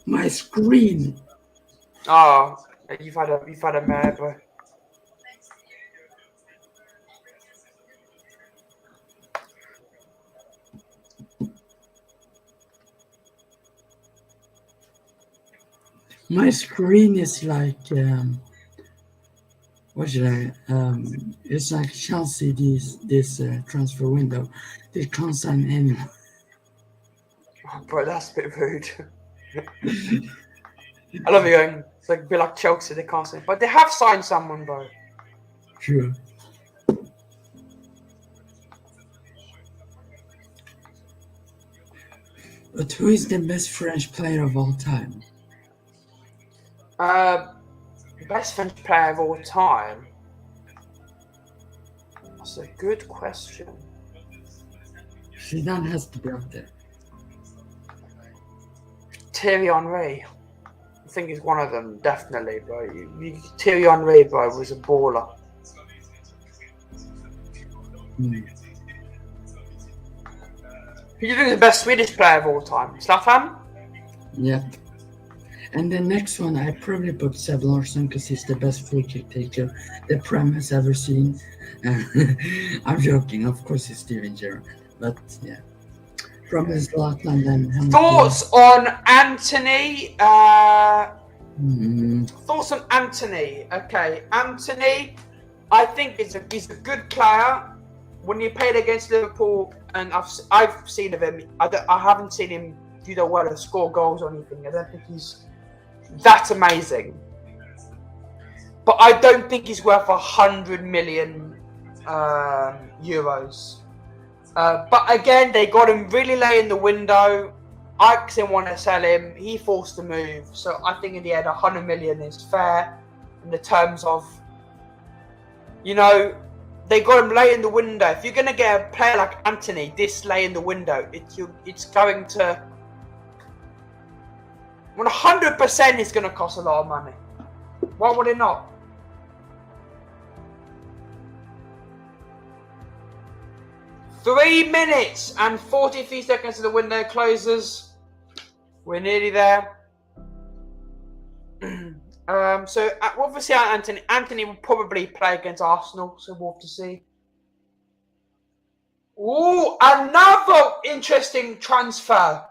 My screen. Oh, you've had a mad boy. My screen is like it's like Chelsea this transfer window. They can't sign anyone. Oh, bro, that's a bit rude. I love you going. It's like a bit like Chelsea, they can't sign, but they have signed someone, bro. True. But who is the best French player of all time? Best French player of all time? That's a good question. Zidane has to be up there. Thierry Henry. I think he's one of them, definitely, bro. Thierry Henry, bro, was a baller. Who do you think is the best Swedish player of all time? Zlatan? Yep. And the next one, I probably put Seb Larsson because he's the best free kick taker the Prem has ever seen. I'm joking, of course it's Steven Gerrard, but yeah. Probably Zlatan then. Thoughts on Anthony? Thoughts on Anthony? Okay, Anthony, I think he's a good player. When he played against Liverpool, and I've seen of him, I haven't seen him do that well or score goals or anything. I don't think he's that amazing. But I don't think he's worth 100 million euros. But again, they got him really late in the window. Ajax didn't want to sell him. He forced the move. So I think in the end, 100 million is fair in the terms of, they got him late in the window. If you're going to get a player like Anthony this late in the window, it's going to 100% is going to cost a lot of money. Why would it not? Three minutes and 43 seconds to the window closes. We're nearly there. So obviously Anthony will probably play against Arsenal, so we'll have to see. Ooh, another interesting transfer.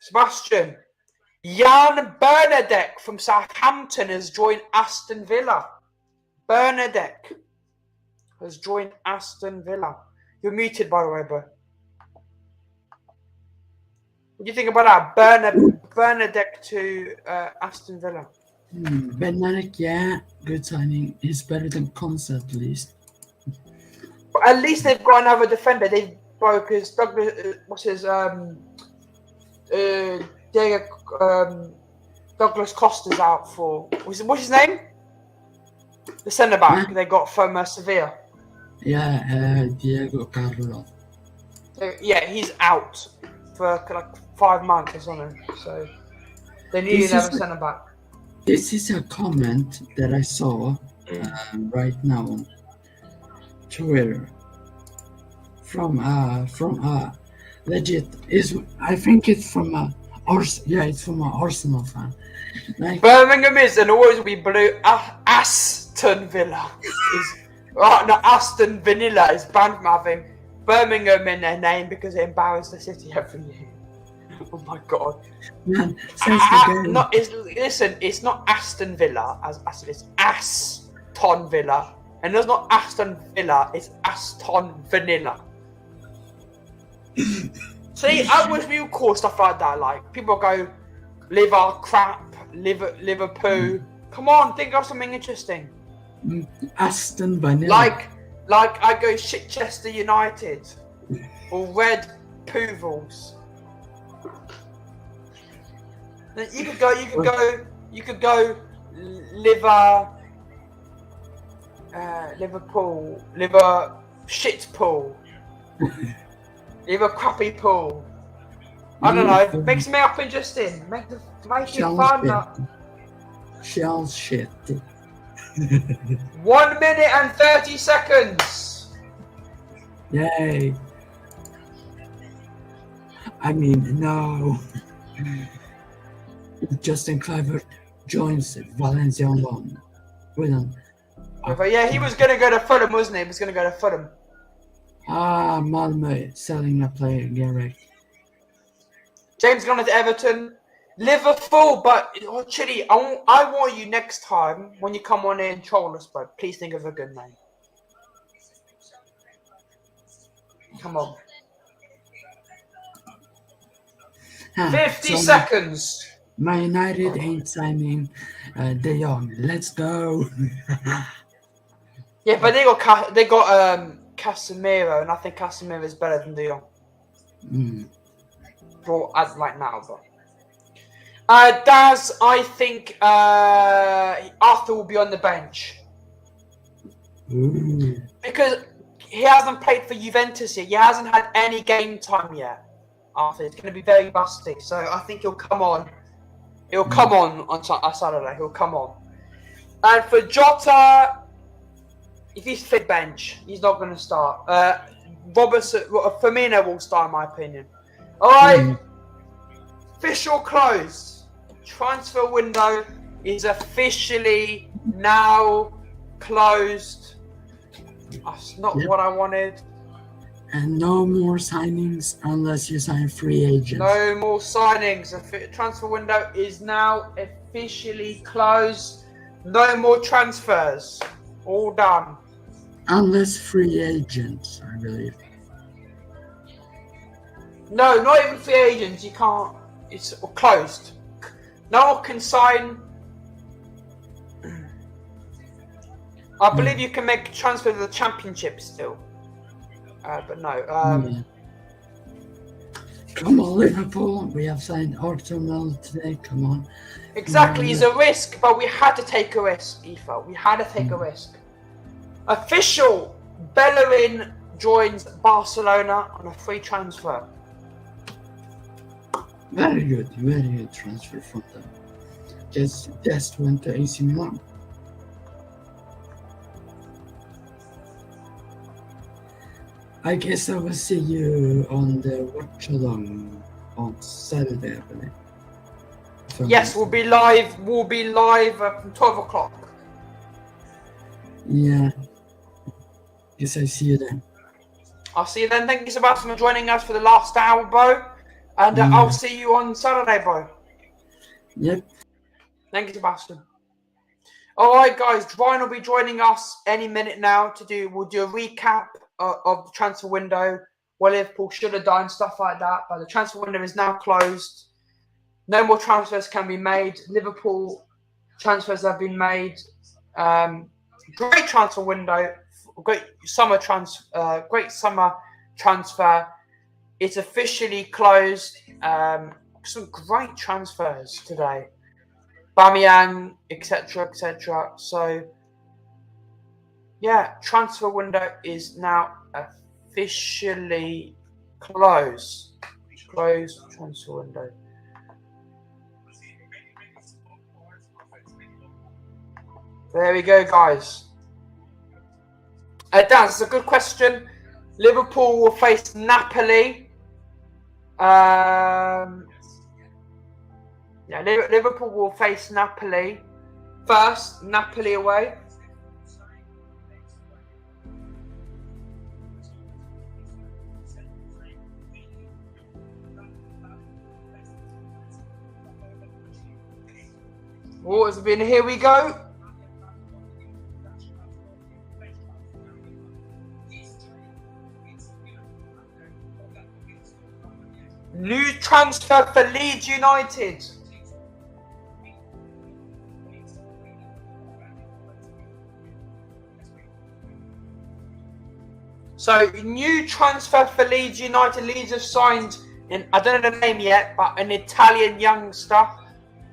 Sebastian, Jan Bernadette from Southampton has joined Aston Villa. Bernadette has joined Aston Villa. You're muted, by the way, bro. What do you think about that? Bernadette to Aston Villa. Bernadette, yeah, good signing. He's better than Konsa, at least. But at least they've got another defender. bro, because Douglas, what's his Douglas Costa's out for what's his name? The centre back they got from Sevilla. Yeah, Diego Carlos. Yeah, he's out for like 5 months or something. So they need another centre back. This is a comment that I saw right now on Twitter from legit I think it's from it's from an Arsenal fan. Like, Birmingham is and always will be blue. Aston Villa is right. No, Aston Vanilla is banned from having Birmingham in their name because they embarrass the city every year. Oh my god, man! Listen, it's not Aston Villa as it's Aston Villa, and there's not Aston Villa. It's Aston Vanilla. See, I wish we would call stuff like that. Like people go, Liverpool. Come on, think of something interesting. Aston Vanilla. Like I go Chichester United or Red Poodles. You could go Liverpool, shit pool, crappy pool. I don't know. Makes me up interesting. Make it fun. Shell shit. 1 minute and 30 seconds. Yay. I mean, no. Justin Kluivert joins Valencia on loan. Yeah, he was going to go to Fulham, wasn't he? He was going to go to Fulham. Malmö selling a player, Garrick. James gone to Everton. Liverpool, but Chitty, I want you next time when you come on in and troll us, bro. Please think of a good name. Come on. 50 seconds. Man United ain't signing De Jong. Let's go. Yeah, but they got Casemiro, and I think Casemiro is better than De Jong. For as right now, but. Daz, I think Arthur will be on the bench. Because he hasn't played for Juventus yet. He hasn't had any game time yet. Arthur, it's going to be very busty. So I think he'll come on. He'll come on Saturday. He'll come on. And for Jota, if he's fit bench, he's not going to start. Firmino will start, in my opinion. All right. Official close. Transfer window is officially now closed. That's not what I wanted. And no more signings unless you sign free agents. No more signings. The transfer window is now officially closed. No more transfers. All done. Unless free agents, I believe. No, not even free agents. You can't. It's closed. No one can sign. I believe you can make transfer to the Championship still. But no. Come on, Liverpool. We have signed Arsenal today. Come on. Exactly. It's a risk, but we had to take a risk, Aoife. We had to take a risk. Official. Bellerin joins Barcelona on a free transfer. Very good transfer from them. Just went to AC Milan. I guess I will see you on the watch along on Saturday, I believe. Yes, we'll be live. We'll be live from 12 o'clock. Yeah. Guess I see you then. I'll see you then. Thank you, Sebastian, for joining us for the last hour, bro. And I'll see you on Saturday, bro. Yep. Thank you, Sebastian. All right, guys. Ryan will be joining us any minute now we'll do a recap of the transfer window, what Liverpool should have done, stuff like that. But the transfer window is now closed. No more transfers can be made. Liverpool transfers have been made. Great transfer window. Great summer transfer. It's officially closed. Some great transfers today. Aubameyang, etc., etc. So, yeah, transfer window is now officially closed. Closed transfer window. There we go, guys. Dan, that's a good question. Liverpool will face Napoli. Yeah, Liverpool will face Napoli first. Napoli away. What has been? Here we go. New transfer for Leeds United. So, new transfer for Leeds United. Leeds have signed, I don't know the name yet, but an Italian youngster.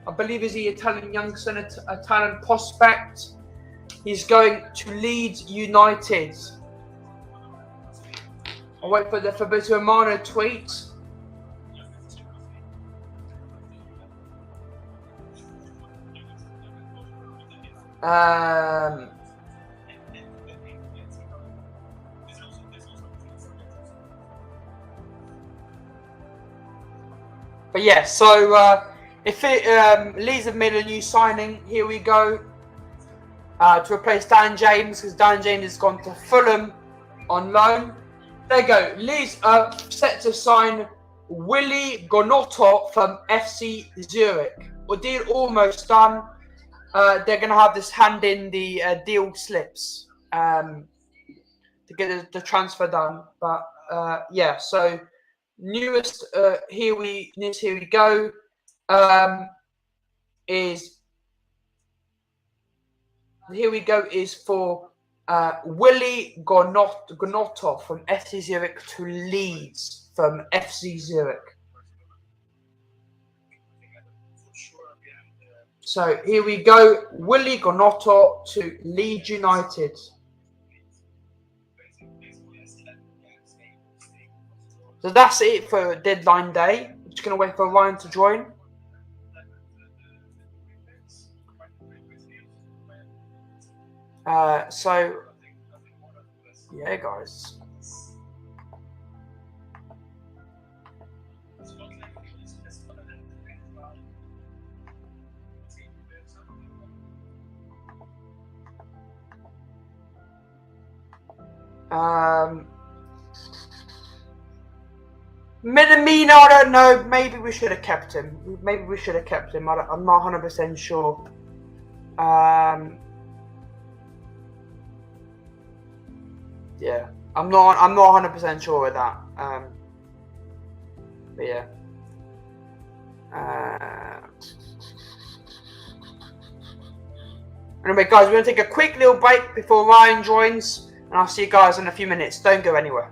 I believe is the Italian youngster, an Italian prospect. He's going to Leeds United. I'll wait for the Fabrizio Romano tweet. But yeah, so if Leeds have made a new signing, here we go, to replace Dan James, because Dan James has gone to Fulham on loan. There you go. Leeds are set to sign Willy Gonotto from FC Zurich. The deal almost done. They're going to have this hand in the deal slips to get the transfer done. But yeah, so newest here we go is for Willy Gonotto from FC Zurich to Leeds from FC Zurich. So here we go, Willy Gonotto to Leeds United. So that's it for deadline day. I'm just going to wait for Ryan to join. So, yeah, guys. Minamino, I don't know. Maybe we should have kept him. I'm not 100% sure. Yeah, I'm not 100% sure with that. But yeah. Anyway, guys, we're gonna take a quick little break before Ryan joins, and I'll see you guys in a few minutes. Don't go anywhere.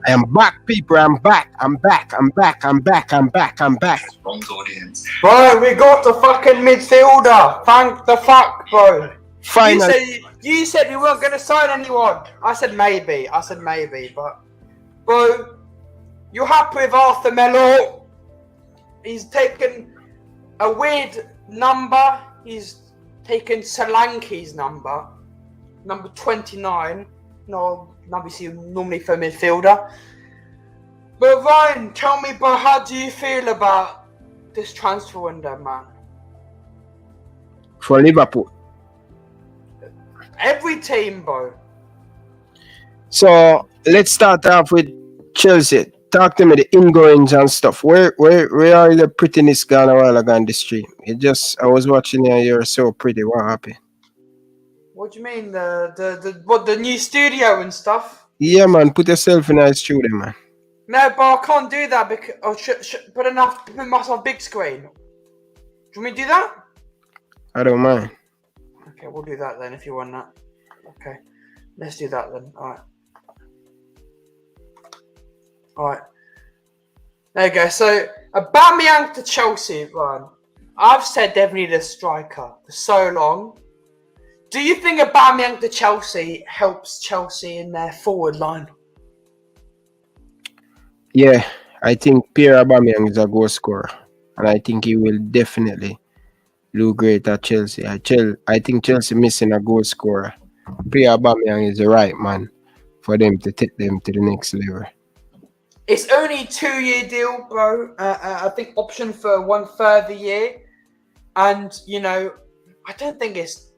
I am back, people. I'm back. I'm back. I'm back. I'm back. I'm back. I'm back. Wrong audience. Bro, we got the fucking midfielder. Thank the fuck, bro. Finally. You said we weren't gonna sign anyone. I said maybe, but bro, you happy with Arthur Melo? He's taken a weird number. He's taken Solanke's number 29. No, obviously normally for a midfielder. But Ryan, tell me, bro, how do you feel about this transfer window, man? For Liverpool. Every team, bro. So let's start off with Chelsea. Talk to me the ingoings and stuff. Where are the prettiness gone a while ago on the stream? I was watching you and you're so pretty. What happened? What do you mean? The new studio and stuff? Yeah, man. Put yourself in a studio, man. No, but I can't do that because but enough to put myself big screen. Do you want me to do that? I don't mind. Okay, we'll do that then if you want that. Okay, let's do that then. Alright. There you go. So, Aubameyang to Chelsea, Ryan. I've said they've needed a striker for so long. Do you think Aubameyang to Chelsea helps Chelsea in their forward line? Yeah, I think Pierre Aubameyang is a goal scorer. And I think he will definitely do great at Chelsea. I think Chelsea missing a goal scorer. Pierre Aubameyang is the right man for them to take them to the next level. It's only a 2-year deal, bro. I think option for one further year. And, you know, I don't think it's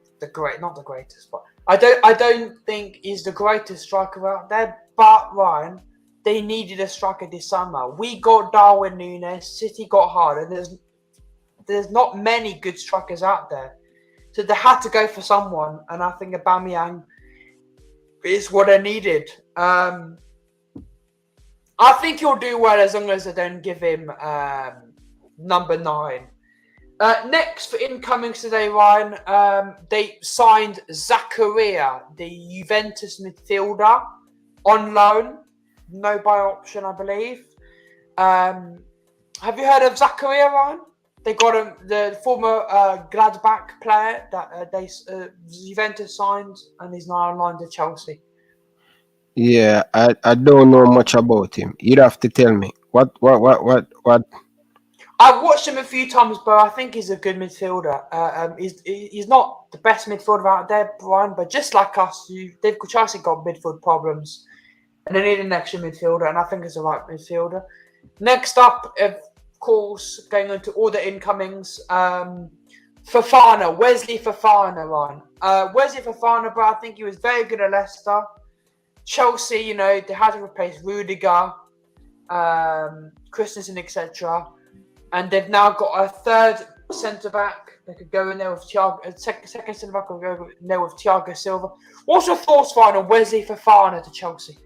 not the greatest, but I don't think he's the greatest striker out there. But, Ryan, they needed a striker this summer. We got Darwin Núñez, City got Harden. There's not many good strikers out there. So they had to go for someone. And I think Aubameyang is what they needed. I think he'll do well as long as they don't give him number 9. Next for incomings today, Ryan, they signed Zakaria, the Juventus midfielder, on loan. No buy option, I believe. Have you heard of Zakaria, Ryan? They got him, the former Gladbach player that Juventus signed, and he's now on loan to Chelsea. Yeah, I don't know much about him. You'd have to tell me. What? I've watched him a few times, but I think he's a good midfielder. He's not the best midfielder out there, Brian, but just like us, Chelsea got midfield problems, and they need an extra midfielder, and I think it's the right midfielder. Next up, of course, going into all the incomings, Fofana, Wesley Fofana, Ryan. Wesley Fofana, but I think he was very good at Leicester. Chelsea, you know, they had to replace Rudiger, Christensen, etc. And they've now got a third centre-back. They could go in there with Thiago, second centre-back could go in there with Thiago Silva. What's your thoughts, Ryan, on Wesley Fofana to Chelsea?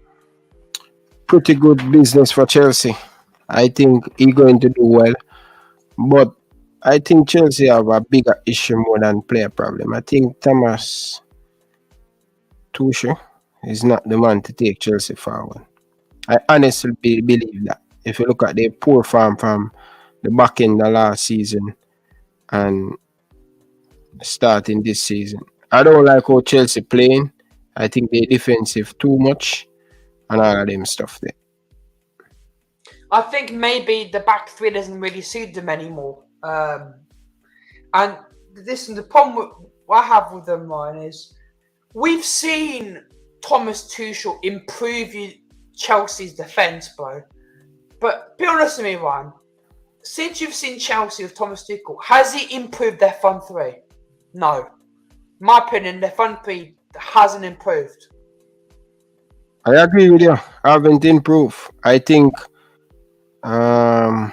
Pretty good business for Chelsea. I think he's going to do well. But I think Chelsea have a bigger issue more than player problem. I think Thomas Tuchel is not the man to take Chelsea forward. I honestly believe that. If you look at the poor form from the back end of last season and starting this season, I don't like how Chelsea playing. I think they're defensive too much and all of them stuff there. I think maybe the back three doesn't really suit them anymore. And listen, the problem I have with them, Ryan, is we've seen Thomas Tuchel improve Chelsea's defence, bro. But be honest with me, Ryan. Since you've seen Chelsea with Thomas Tuchel, has he improved their front three? No. In my opinion, their front three hasn't improved. I agree with you. Haven't improved. I think I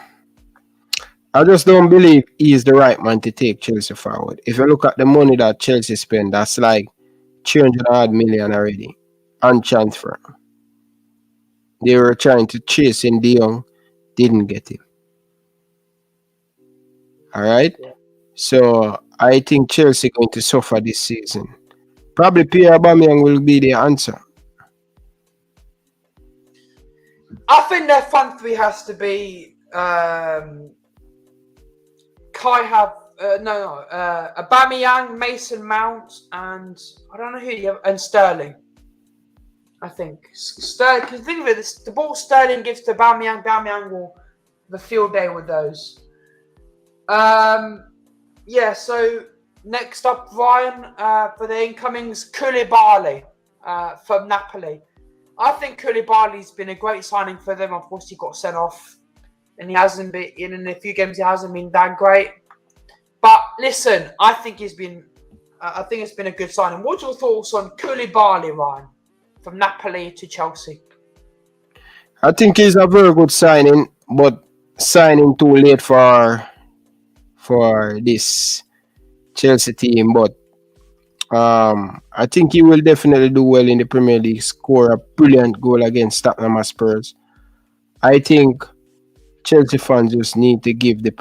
just don't believe he's the right man to take Chelsea forward. If you look at the money that Chelsea spend, that's like 300 million already on transfer. They were trying to chase in De Jong, didn't get him. All right. Yeah. So I think Chelsea going to suffer this season. Probably Pierre Aubameyang will be the answer. I think their front three has to be Aubameyang, Mason Mount, and I don't know who you have, and Sterling. I think Sterling. Because think of it, the ball Sterling gives to Aubameyang, Aubameyang will have a field day with those. Yeah. So next up, Ryan, for the incomings, Koulibaly from Napoli. I think Koulibaly's been a great signing for them. Of course, he got sent off, and he hasn't been in a few games. He hasn't been that great. But listen, I think it's been a good signing. What's your thoughts on Koulibaly, Ryan, from Napoli to Chelsea? I think he's a very good signing, but signing too late for this Chelsea team. But I think he will definitely do well in the Premier League. Score a brilliant goal against Tottenham Spurs. I think Chelsea fans just need to give the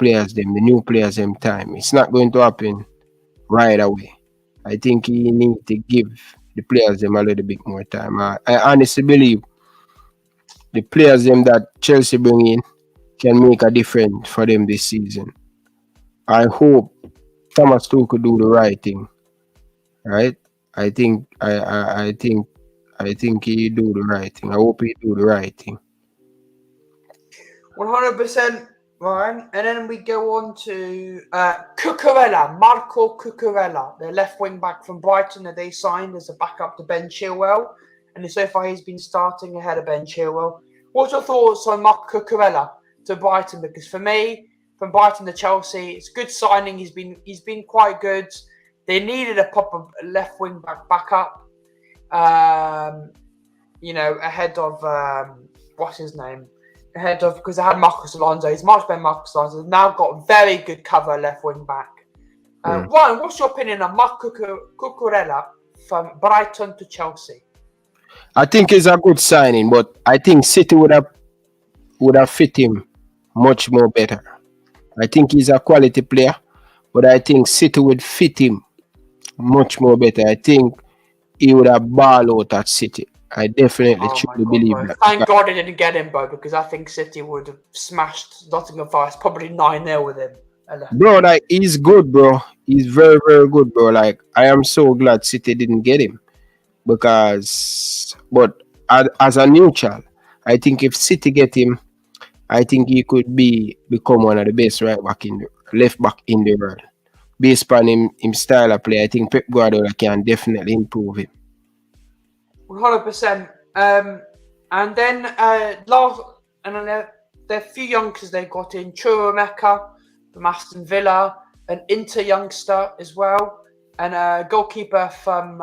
new players them time. It's not going to happen right away. I think he need to give the players them a little bit more time. I honestly believe the players them that Chelsea bring in can make a difference for them this season. I hope Thomas Tuchel could do the right thing. Right? I think he do the right thing. I hope he do the right thing. 100%, Ryan. And then we go on to Marco Cucurella, the left wing back from Brighton that they signed as a backup to Ben Chilwell. And so far he's been starting ahead of Ben Chilwell. What's your thoughts on Marco Cucurella to Brighton? Because for me, from Brighton to Chelsea, it's a good signing. He's been quite good. They needed a proper left wing back backup. Ahead of what's his name? Because they had Marcus Alonso. He's much better than Marcus Alonso. They've now got very good cover left wing back. Ryan, what's your opinion on Marco Cucurella from Brighton to Chelsea? I think it's a good signing, but I think City would have fit him much more better. I think he's a quality player, but I think City would fit him much more better. I think he would have ball out at City. I definitely truly believe that. Thank God they didn't get him, bro, because I think City would have smashed Nottingham Forest, probably 9-0 with him. Bro, like, he's good, bro. He's very, very good, bro. Like, I am so glad City didn't get him. But as a neutral, I think if City get him, I think he could become one of the best left back in the world. Based on him style of play, I think Pep Guardiola can definitely improve him. 100%. And then there are a few youngsters they got in. Chukwuemeka from Aston Villa, an Inter youngster as well, and a goalkeeper from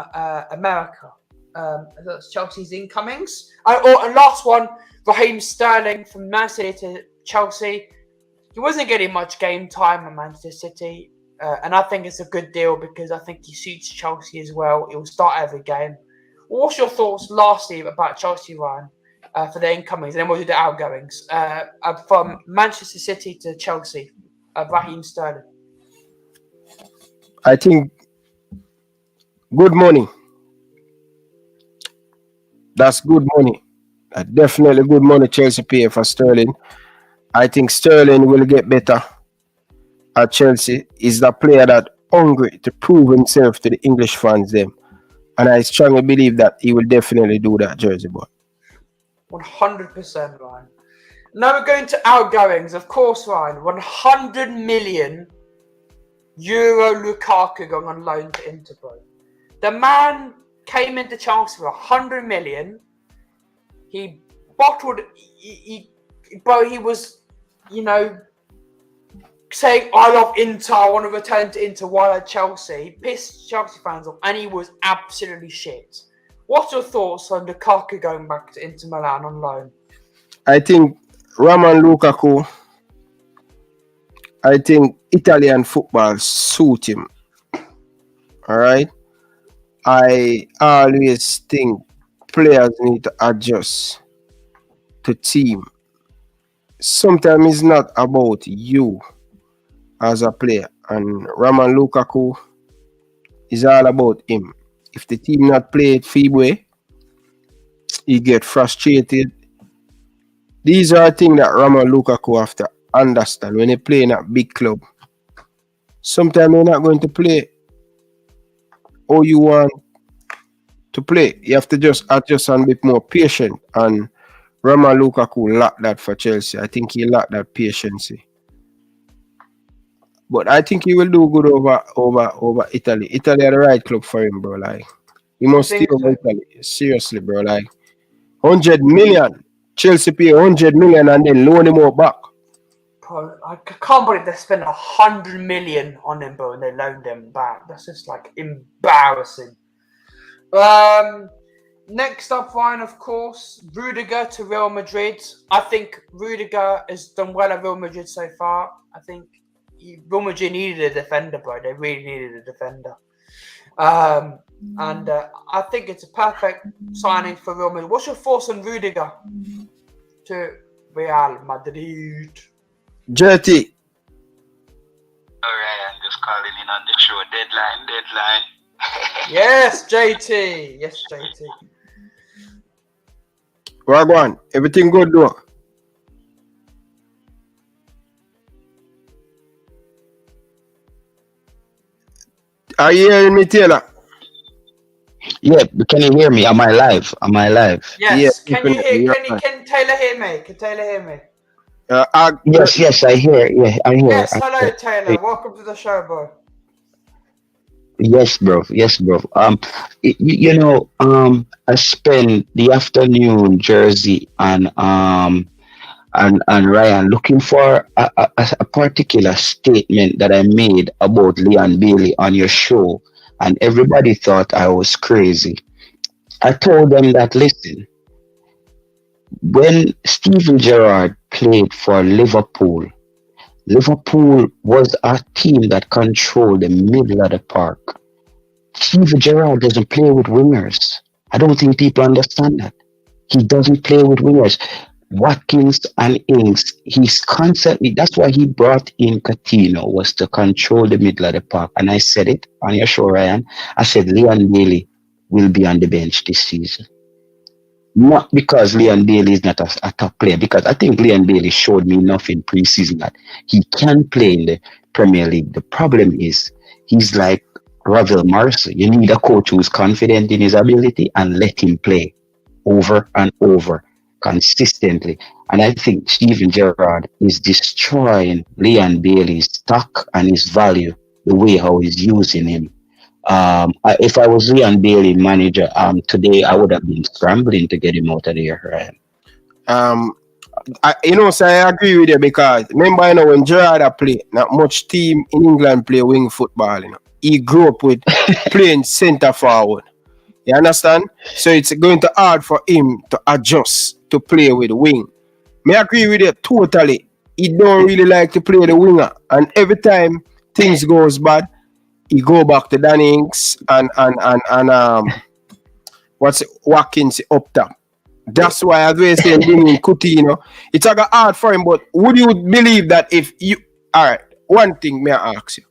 America. That's Chelsea's incomings. And last one, Raheem Sterling from Man City to Chelsea. He wasn't getting much game time at Manchester City, and I think it's a good deal because I think he suits Chelsea as well. He will start every game. What's your thoughts, lastly, about Chelsea, Ryan, for their incomings? And then we'll do the outgoings. From Manchester City to Chelsea, Raheem Sterling. I think good money. That's good money. Definitely good money Chelsea pay for Sterling. I think Sterling will get better at Chelsea. He's the player that hungry to prove himself to the English fans them. And I strongly believe that he will definitely do that, Jersey boy. 100%, Ryan. Now we're going to outgoings. Of course, Ryan, 100 million euro Lukaku going on loan to Inter, bro. The man came into Chelsea for 100 million. He bottled. He was, saying, I love Inter, I want to return to Inter while at Chelsea. He pissed Chelsea fans off, and he was absolutely shit. What's your thoughts on Lukaku going back to Inter Milan on loan? I think Lukaku, I think Italian football suit him. All right? I always think players need to adjust to team. Sometimes it's not about you as a player, and Roman Lukaku is all about him. If the team not play it Fibwe, he get frustrated, These are things that Romelu Lukaku have to understand when they play in a big club. Sometimes you're not going to play how you want to play. You have to just adjust and be more patient. And Romelu Lukaku lacked that for Chelsea. I think he lacked that patience. But I think he will do good over Italy. Italy are the right club for him, bro. Like, he must stay over Italy. Seriously, bro. Like, 100 million. Chelsea pay 100 million and then loan him out back. Bro, I can't believe they spent 100 million on him, bro, and they loaned him back. That's just like embarrassing. Next up, Ryan, of course, Rudiger to Real Madrid. I think Rudiger has done well at Real Madrid so far. I think Real Madrid needed a defender, bro. They really needed a defender. And I think it's a perfect signing for Real Madrid. What's your thoughts on Rudiger to Real Madrid? JT. Alright, I'm just calling in on the show. Deadline. Yes, JT. Yes, JT. Wagwan, everything good, though? Are you hearing me, Taylor? Yeah, can you hear me? Am I live? Yes. Yeah, Can Taylor hear me? Can Taylor hear me? Yes, I hear. Yeah, I hear. Yes, hello, Taylor. Welcome to the show, bro. Yes, bro. I spent the afternoon Jersey and Ryan looking for a particular statement that I made about Leon Bailey on your show, and everybody thought I was crazy. I told them that, listen, when Steven Gerrard played for Liverpool was a team that controlled the middle of the park. Steven Gerrard doesn't play with wingers. I don't think people understand that. He doesn't play with wingers. Watkins and Ings, he's constantly, that's why he brought in Coutinho, was to control the middle of the park. And I said it on your show, Ryan. I said Leon Bailey will be on the bench this season. Not because Leon Bailey is not a top player, because I think Leon Bailey showed me enough in preseason that he can play in the Premier League. The problem is he's like Ravel Morrison. You need a coach who's confident in his ability and let him play over and over consistently. And I think Steven Gerrard is destroying Leon Bailey's stock and his value, the way how he's using him. If I was Leon Bailey manager today, I would have been scrambling to get him out of there, right? I agree with you, because remember, when Gerrard played, not much team in England play wing football. He grew up with playing centre forward. You understand? So it's going to hard for him to adjust to play with wing. I agree with you totally. He don't really like to play the winger, and every time things goes bad, he go back to Danny Ings and Watkins up top. That's why, as we say, bringing Coutinho, it's hard for him. But would you believe that if you, all right, one thing may I ask you,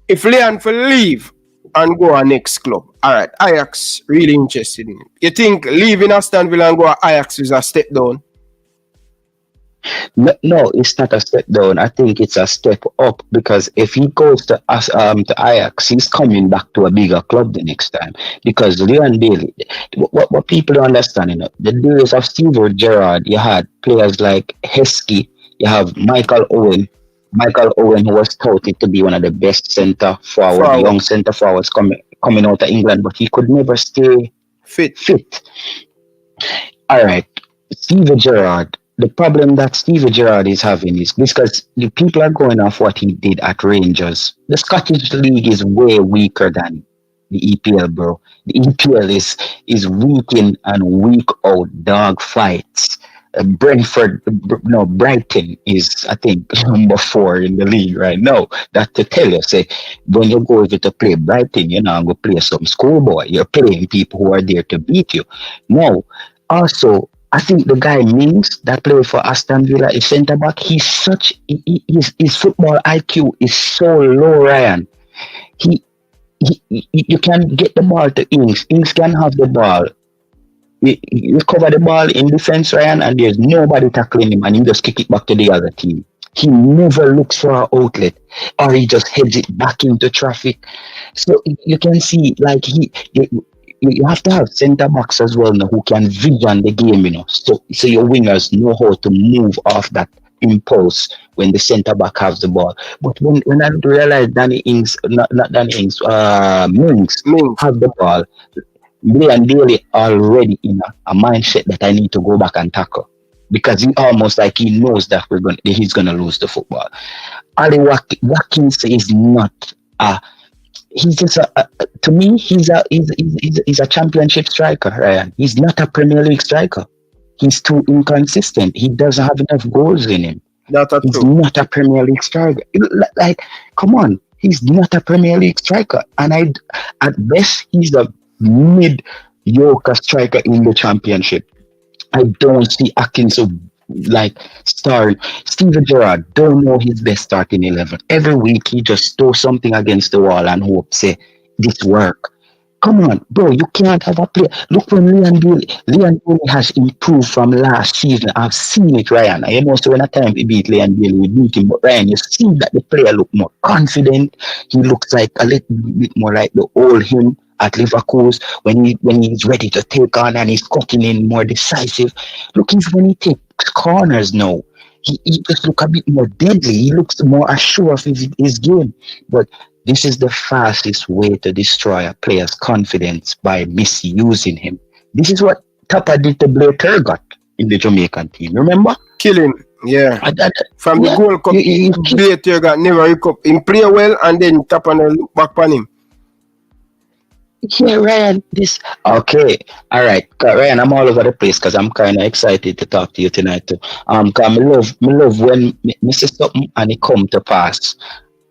if Leon for leave and go to next club, all right, Ajax really interested in him. You think leaving Aston Villa and go to Ajax is a step down? No, it's not a step down. I think it's a step up, because if he goes to Ajax, he's coming back to a bigger club the next time. Because Leon Bailey, what people don't understand, the days of Steven Gerrard, you had players like Heskey, you have Michael Owen, who was touted to be one of the best young centre forwards coming out of England, but he could never stay fit. All right, Steven Gerrard. The problem that Steven Gerrard is having is because the people are going off what he did at Rangers. The Scottish League is way weaker than the EPL, bro. The EPL is week in and week out dog fights. Brighton is, I think, number 4 in the league right now. That to tell you, say, when you go over to play Brighton, you're not going to play some schoolboy. You're playing people who are there to beat you. No. Also, I think the guy Mings that played for Aston Villa is centre back. His football IQ is so low, Ryan. You can get the ball to Ings. Ings can have the ball. he recover the ball in defense, Ryan, and there's nobody tackling him, and he just kick it back to the other team. He never looks for an outlet, or he just heads it back into traffic. So you can see, like you have to have centre backs as well now who can vision the game, So your wingers know how to move off that impulse when the centre back has the ball. But when I realized Danny Ings, not Danny Ings, Mings have the ball, me and Daly already in a mindset that I need to go back and tackle, because he almost like he knows that he's gonna lose the football. Ali Watkins is not he's just to me he's a championship striker, Ryan. He's not a Premier League striker. He's too inconsistent. He doesn't have enough goals in him. He's not a Premier League striker. Like, come on, he's not a Premier League striker. And at best, he's a mediocre striker in the championship. I don't see Atkinson like starring. Steven Gerrard don't know his best starting 11. Every week he just throw something against the wall and hope say this work. Come on, bro, you can't have a player. Look when Leon Bailey has improved from last season. I've seen it, Ryan. I almost when a time we beat Leon Bailey, we beat him, but Ryan, you see that the player look more confident. He looks like a little bit more like the old him at Liverpool when he's ready to take on and he's cooking in more decisive. Look, even when he takes corners now, he just look a bit more deadly. He looks more assured of his game. But this is the fastest way to destroy a player's confidence, by misusing him. This is what Tapa did to Blair Turgot in the Jamaican team. Remember? Kill him. Yeah. From the Gold Cup, Blair Turgot never recover. Him play well and then Tapa look back on him. Yeah, Ryan, okay. All right, Ryan, I'm all over the place because I'm kind of excited to talk to you tonight too. Cause me love when me say something and it come to pass.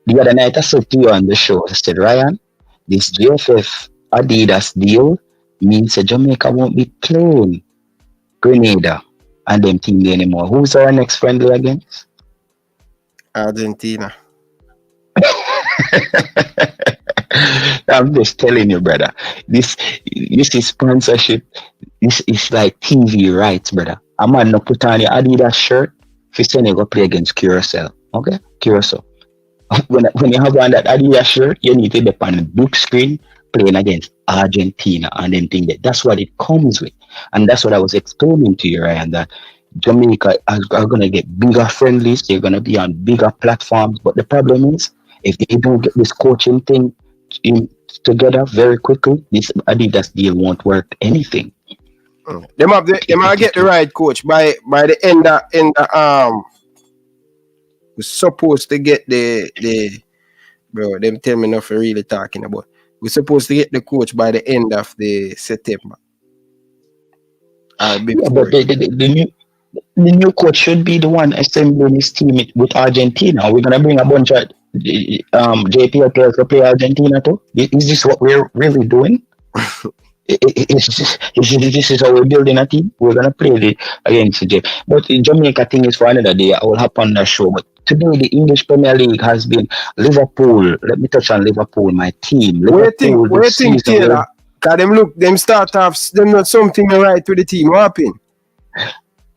The other night I said to you on the show, I said, Ryan, this JFF Adidas deal means that Jamaica won't be playing Grenada and them team anymore. Who's our next friendly against? Argentina. I'm just telling you, brother. This is sponsorship. This is like TV rights, brother. A man no put on your Adidas shirt if you go play against Curacao. Okay? Curacao. When you have on that Adidas shirt, you need to be on the big screen playing against Argentina and then think that's what it comes with. And that's what I was explaining to you, Ryan, that Jamaica are going to get bigger friendlies. They're going to be on bigger platforms. But the problem is, if they don't get this coaching thing together very quickly, this Adidas deal won't work anything. They might get the right coach by the end. We're supposed to get the bro. Them tell me nothing really talking about. We're supposed to get the coach by the end of the September. Yeah, but the new coach should be the one assembling his team with Argentina. We're gonna bring a bunch of JPL players to play Argentina too. Is this what we're really doing? This is how we're building a team. We're gonna play against the but the Jamaica thing is for another day. I will hop on the show. But today the English Premier League has been Liverpool. Let me touch on Liverpool, my team. Liverpool, where you think Taylor? Cause them start off them not something right with the team. What happened?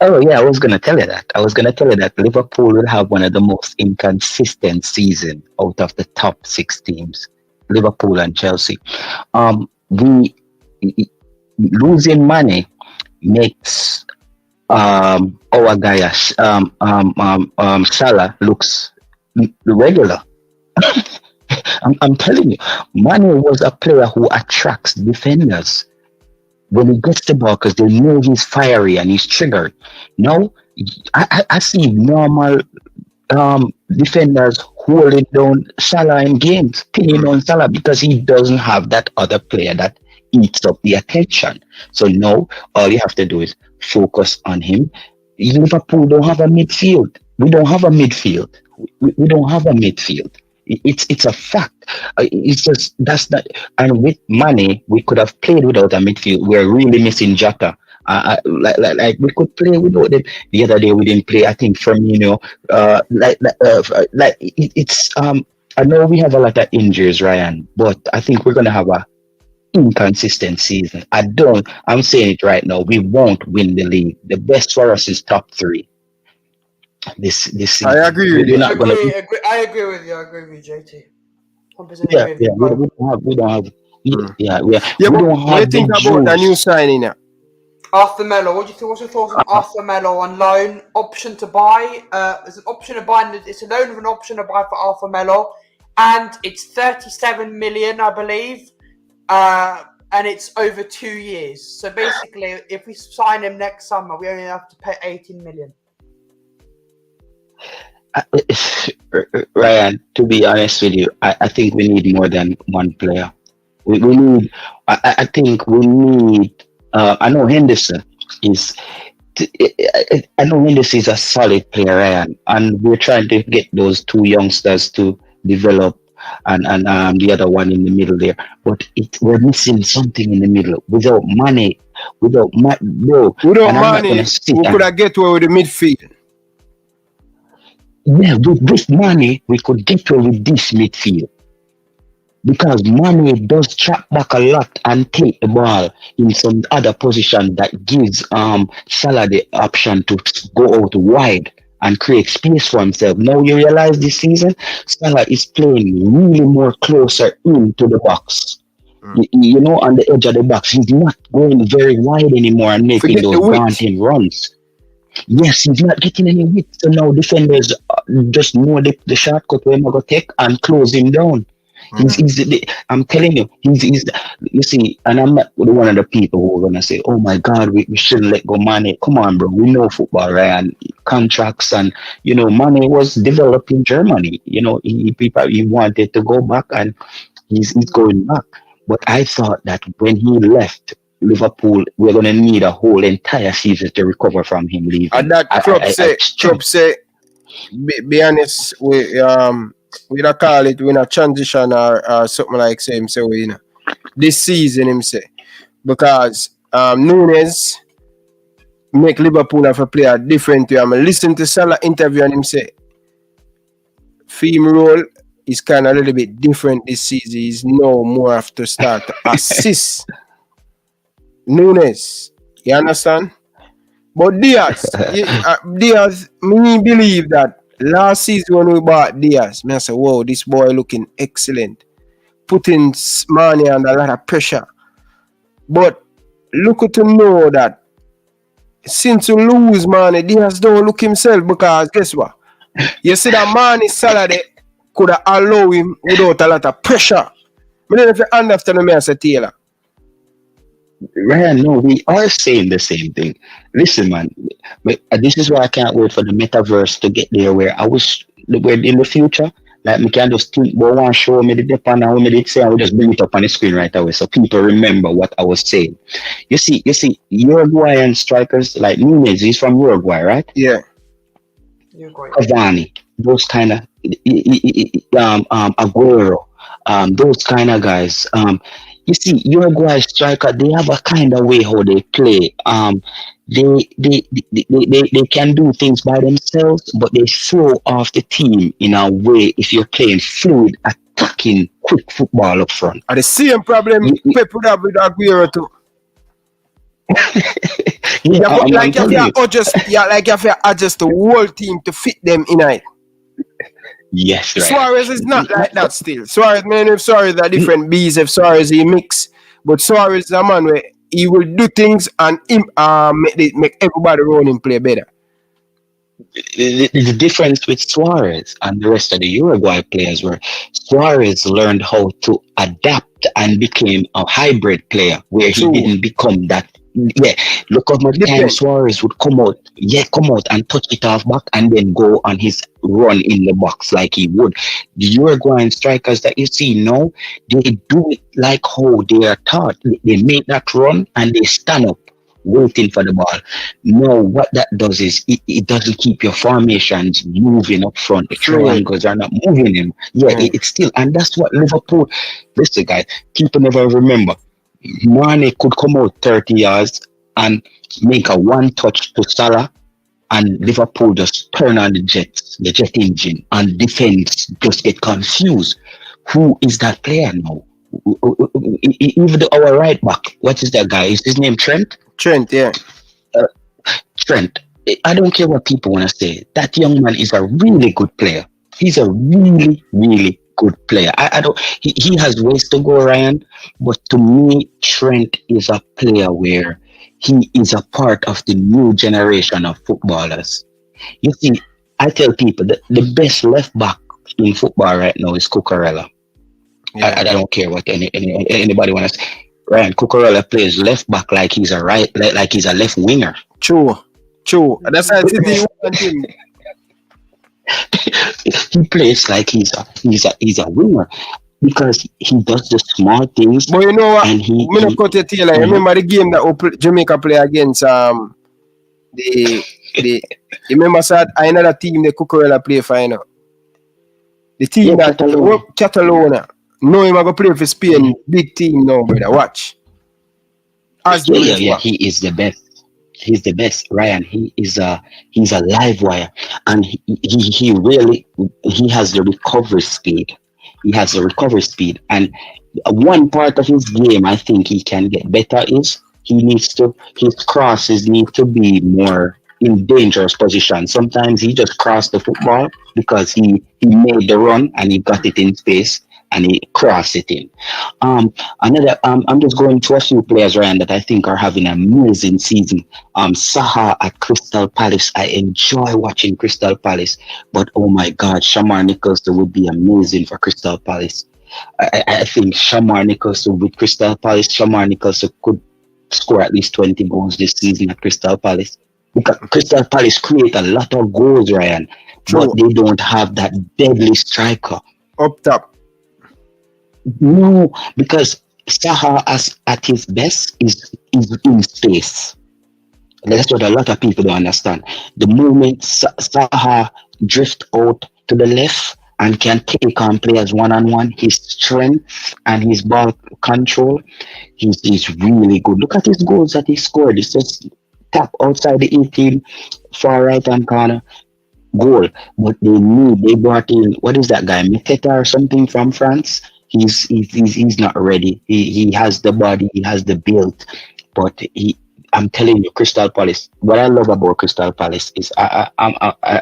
Oh yeah, I was gonna tell you that Liverpool will have one of the most inconsistent season out of the top 6 teams, Liverpool and Chelsea. We losing money makes our guy Salah looks regular. I'm telling you, Mane was a player who attracts defenders when he gets the ball because they know he's fiery and he's triggered. Now, I see normal defenders holding down Salah in games, pinning down Salah because he doesn't have that other player that eats up the attention. So now all you have to do is focus on him. Liverpool don't have a midfield. We don't have a midfield. We don't have a midfield. It's a fact. It's just that's not. And with money, we could have played without a midfield. We're really missing Jota. Like we could play without them. The other day we didn't play. I think Firmino. It's. I know we have a lot of injuries, Ryan, but I think we're gonna have a inconsistent season. I'm saying it right now. We won't win the league. The best for us is top 3 this season. I agree with We're you. not gonna. I agree with you. I agree with you, JT. 100% Yeah, agree with yeah. you, bro. We don't have. Mm. Yeah, Yeah, we but don't what do you have the think about the new juice. signing now? Arthur Mello, what do you think? What's your thoughts on Arthur Mello on loan? Option to buy? There's an option to buy. It's a loan with an option to buy for Arthur Mello, and it's 37 million, I believe, and it's over 2 years. So basically, if we sign him next summer, we only have to pay 18 million. Ryan, to be honest with you, I think we need more than one player. We need. I think we need. I know Henderson is. I know Henderson is a solid player, Ryan, and we're trying to get those 2 youngsters to develop, and the other one in the middle there. But we're missing something in the middle. Without money, bro. Without And I'm not money, gonna sit we and- could have get away with the midfield. Yeah, with this money, we could get away with this midfield. Because money does track back a lot and take the ball in some other position that gives Salah the option to go out wide and create space for himself. Now you realize this season, Salah is playing really more closer into the box. You know, on the edge of the box. He's not going very wide anymore and making Forget the those width. daunting runs. Yes, he's not getting any width. So now defenders just know the shortcut where I'm going to take and close him down. I'm telling you, you see, and I'm not one of the people who are going to say, oh my God, we shouldn't let go money. Come on, bro. We know football, right? And contracts and, you know, money was developed in Germany. You know, he wanted to go back and he's going back. But I thought that when he left Liverpool, we're going to need a whole entire season to recover from him leaving. And that Klopp say, be honest, we don't call it in a transition or something like same say we, you know, this season him say, because Nunes make Liverpool have a player different way. Listen to Salah interview and him say Fim role is kind of a little bit different this season. He's no more have to start to assist Nunes. You understand? But Diaz, me believe that last season when we bought Diaz, I say, whoa, this boy looking excellent. Putting Mane under a lot of pressure. But look to know that since you lose Mane, Diaz don't look himself, because guess what? You see that Mane salary could have allowed him without a lot of pressure. I don't know if you understand me, I say Taylor. Ryan, no, we are saying the same thing. Listen, man, this is why I can't wait for the metaverse to get there where in the future, like me can just think, but one show me the dip and what me did say, I will just bring it up on the screen right away so people remember what I was saying. You see, Uruguayan strikers like Nunes, he's from Uruguay, right? Yeah. Cavani, those kind of Aguero, those kind of guys. You see, Uruguay striker, they have a kind of way how they play. They can do things by themselves, but they throw off the team in a way if you're playing fluid, attacking, quick football up front. And the same problem Pep would have with Aguero too. You have to adjust the whole team to fit them in it. Yes, right. Suarez is not like that still. Suarez, man, if Suarez are different bees, if Suarez he mix. But Suarez is a man where he will do things and make everybody around him play better. The difference with Suarez and the rest of the Uruguay players were Suarez learned how to adapt and became a hybrid player where he didn't become that. Yeah, look how much time Suarez would come out and touch it off back and then go on his run in the box like he would. The Uruguayan strikers that you see now, they do it like how they are taught. They make that run and they stand up waiting for the ball. No, what that does is it doesn't keep your formations moving up front. The triangles are not moving them. Yeah, it's still, and that's what Liverpool. Listen, guys, people never remember. Mane could come out 30 yards and make a one touch to Salah, and Liverpool just turn on the jet engine, and defense just get confused. Who is that player now? even our right back, what is that guy? Is his name Trent? Trent, yeah. Trent. I don't care what people want to say. That young man is a really good player. He's a really, really good player. I don't. He has ways to go, Ryan. But to me, Trent is a player where he is a part of the new generation of footballers. You see, I tell people that the best left back in football right now is Cucurella. Yeah. I don't care what anybody want to say. Ryan Cucurella plays left back like he's a like he's a left winger. True. That's why I said you want him. He plays like he's a winger because he does the small things. But you know what? And I'm gonna cut your tail. Remember the game that Jamaica play against the you remember that another team the Cucurella play for, you know? The team that Catalonia. No, he's going to play for Spain. Big team now, brother. Watch. Yeah. He is the best. He's the best, Ryan. He's a live wire, and he really has the recovery speed. He has the recovery speed, and one part of his game I think he can get better is his crosses need to be more in dangerous position. Sometimes he just crossed the football because he made the run and he got it in space and he crossed it in. I'm just going to a few players, Ryan, that I think are having an amazing season. Saha at Crystal Palace. I enjoy watching Crystal Palace, but oh my God, Shamar Nicholson would be amazing for Crystal Palace. I think Shamar Nicholson with Crystal Palace, Shamar Nicholson could score at least 20 goals this season at Crystal Palace. Because Crystal Palace create a lot of goals, Ryan, but they don't have that deadly striker up top. No, because Saha at his best is in space. That's what a lot of people don't understand. The moment Saha drift out to the left and can take on players one-on-one, his strength and his ball control, he's really good. Look at his goals that he scored. It's just tap outside the 18, far right-hand corner, goal. But they brought in, what is that guy, Meteta or something from France? He's not ready. He has the body, he has the build, but I'm telling you, Crystal Palace. What I love about Crystal Palace is I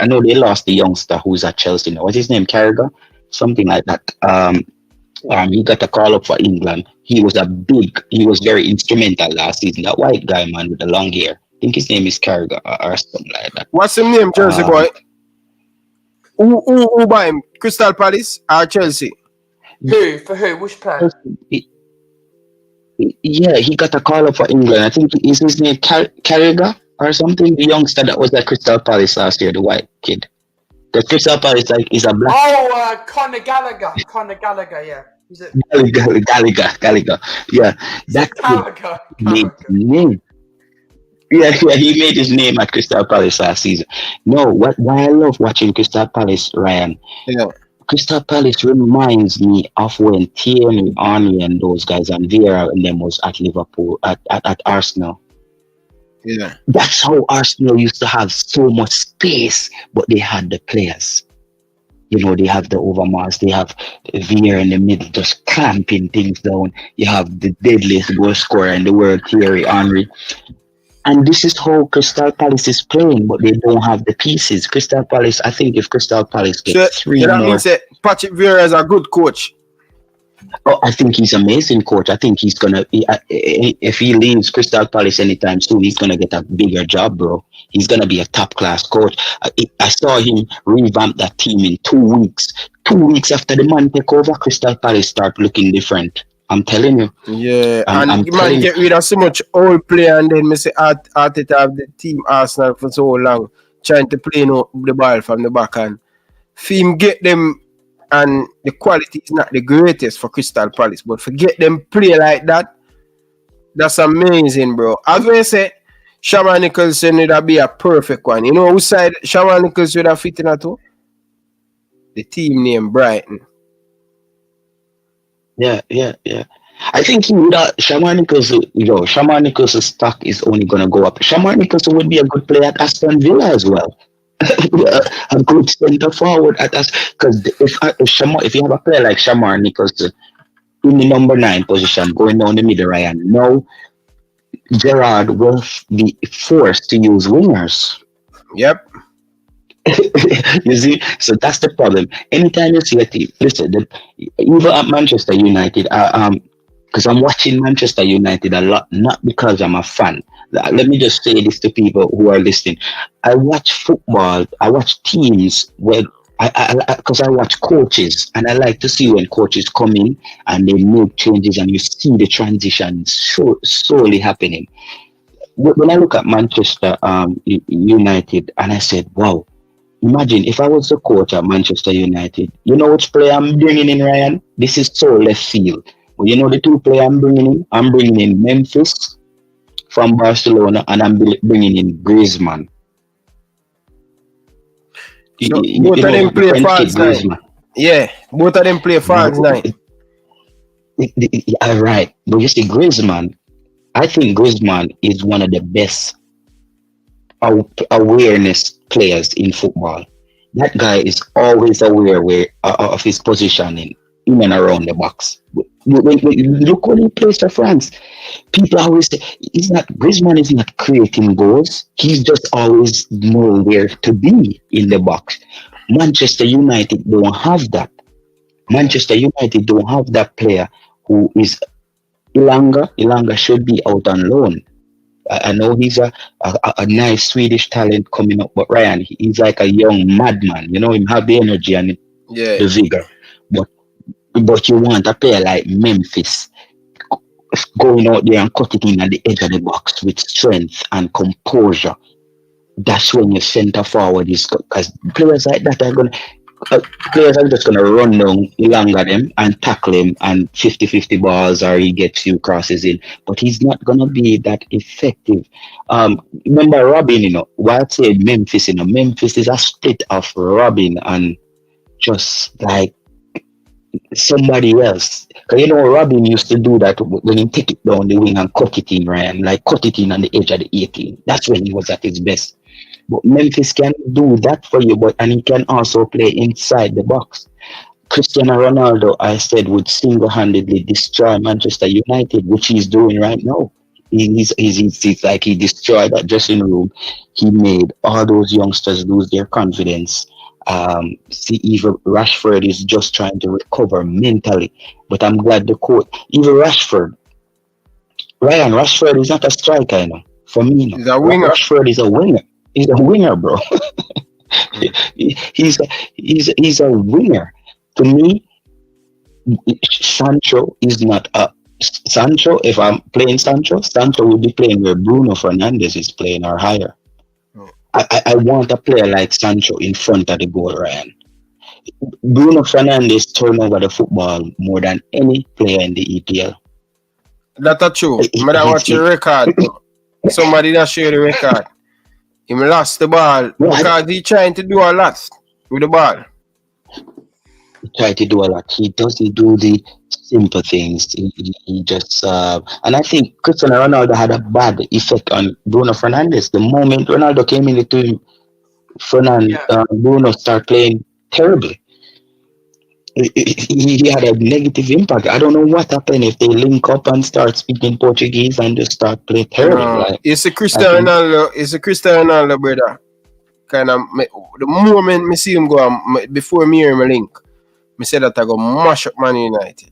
know they lost the youngster who's at Chelsea now. What's his name? Carragher, something like that. He got a call up for England. He was very instrumental last season. That white guy, man, with the long hair. I think his name is Carragher or something like that. What's his name, Jersey boy? Who buy him? Crystal Palace or Chelsea? Who? For who? Which player? Yeah, he got a call up for England. I think is his name Carragher or something. The youngster that was at Crystal Palace last year, the white kid. The Crystal Palace is a black. Oh, Conor Gallagher. Conor Gallagher, yeah. Is it Gallagher. Yeah, that Gallagher. made his name. Yeah, he made his name at Crystal Palace last season. No, why I love watching Crystal Palace, Ryan. Yeah. Crystal Palace reminds me of when Thierry Henry and those guys and Vieira and them was at Liverpool, at Arsenal. Yeah. That's how Arsenal used to have so much space, but they had the players. You know, they have the Overmars, they have Vieira in the middle just clamping things down. You have the deadliest goal scorer in the world, Thierry Henry. And this is how Crystal Palace is playing, but they don't have the pieces. Crystal Palace, I think if Crystal Palace gets three that more... means that Patrick Vieira is a good coach. Oh, I think he's an amazing coach. I think he's going to... If he leaves Crystal Palace anytime soon, he's going to get a bigger job, bro. He's going to be a top-class coach. I saw him revamp that team in 2 weeks. 2 weeks after the man take over, Crystal Palace start looking different. I'm telling you. Yeah, I'm man get rid of so much old player and then me say Arteta have the team Arsenal for so long, trying to play the ball from the back and him get them, and the quality is not the greatest for Crystal Palace, but forget them play like that. That's amazing, bro. As we say, Shamar Nicholson would be a perfect one. You know whose side Shamar Nicholson would have fit in at all? The team name Brighton. Yeah. I think Shamar Nicholson's stock is only going to go up. Shamar Nicholson would be a good player at Aston Villa as well. A good centre forward at us, because if you have a player like Shamar Nicholson, in the number 9 position, going down the middle, Ryan. Now, Gerard will be forced to use wingers. Yep. You see, so that's the problem. Anytime you see a team, listen, even at Manchester United, because I'm watching Manchester United a lot, not because I'm a fan. Let me just say this to people who are listening. I watch football. I watch teams where because I watch coaches, and I like to see when coaches come in and they make changes, and you see the transition slowly happening. When I look at Manchester United, and I said, wow. Imagine if I was the coach at Manchester United, you know which player I'm bringing in, Ryan? This is so left field. But you know the 2 players I'm bringing in? I'm bringing in Memphis from Barcelona, and I'm bringing in Griezmann. So both of them play false 9. Yeah, both of them play false 9. Right. But you see, Griezmann, I think Griezmann is one of the best awareness players in football. That guy is always aware of his positioning in and around the box. When look when he plays for France, people always say Griezmann is not creating goals. He's just always know where to be in the box. Manchester United don't have that. Manchester United don't have that player who is Ilanga. Ilanga should be out on loan. I know he's a nice Swedish talent coming up, but Ryan, he's like a young madman. You know, him have the energy and the vigor. But you want a player like Memphis going out there and cut it in at the edge of the box with strength and composure. That's when your centre forward is, because players like that are players are just gonna run down Ilanga them and tackle him and 50-50 balls, or he gets few crosses in, but he's not gonna be that effective. Remember Robin, you know, what I said Memphis, you know, Memphis is a split of Robin and just like somebody else. Because you know Robin used to do that when he take it down the wing and cut it in, Ryan, like cut it in on the edge of the 18. That's when he was at his best. But Memphis can do that for you, and he can also play inside the box. Cristiano Ronaldo, I said, would single-handedly destroy Manchester United, which he's doing right now. He's like he destroyed that dressing room. He made all those youngsters lose their confidence. See, even Rashford is just trying to recover mentally. But I'm glad the coach, even Rashford, Ryan, Rashford is not a striker, you know. For me, he's a winger. Rashford is a winger. He's a winger, bro. he's a winger. To me, Sancho is not a Sancho. If I'm playing Sancho would be playing where Bruno Fernandes is playing or higher. I want a player like Sancho in front of the goal, Ryan. Bruno Fernandes turn over the football more than any player in the EPL. That's true. I watch the record. Somebody that share the record. He lost the ball because he trying to do a lot with the ball. He tried to do a lot. He doesn't do the simple things. He just and I think Cristiano Ronaldo had a bad effect on Bruno Fernandes. The moment Ronaldo came in the team, Bruno started playing terribly. He had a negative impact. I don't know what happened if they link up and start speaking Portuguese and just start playing terrible. It's a Cristiano Ronaldo, brother. Kind of the moment me see him go before me hear my link, me say that I go mash up Man United.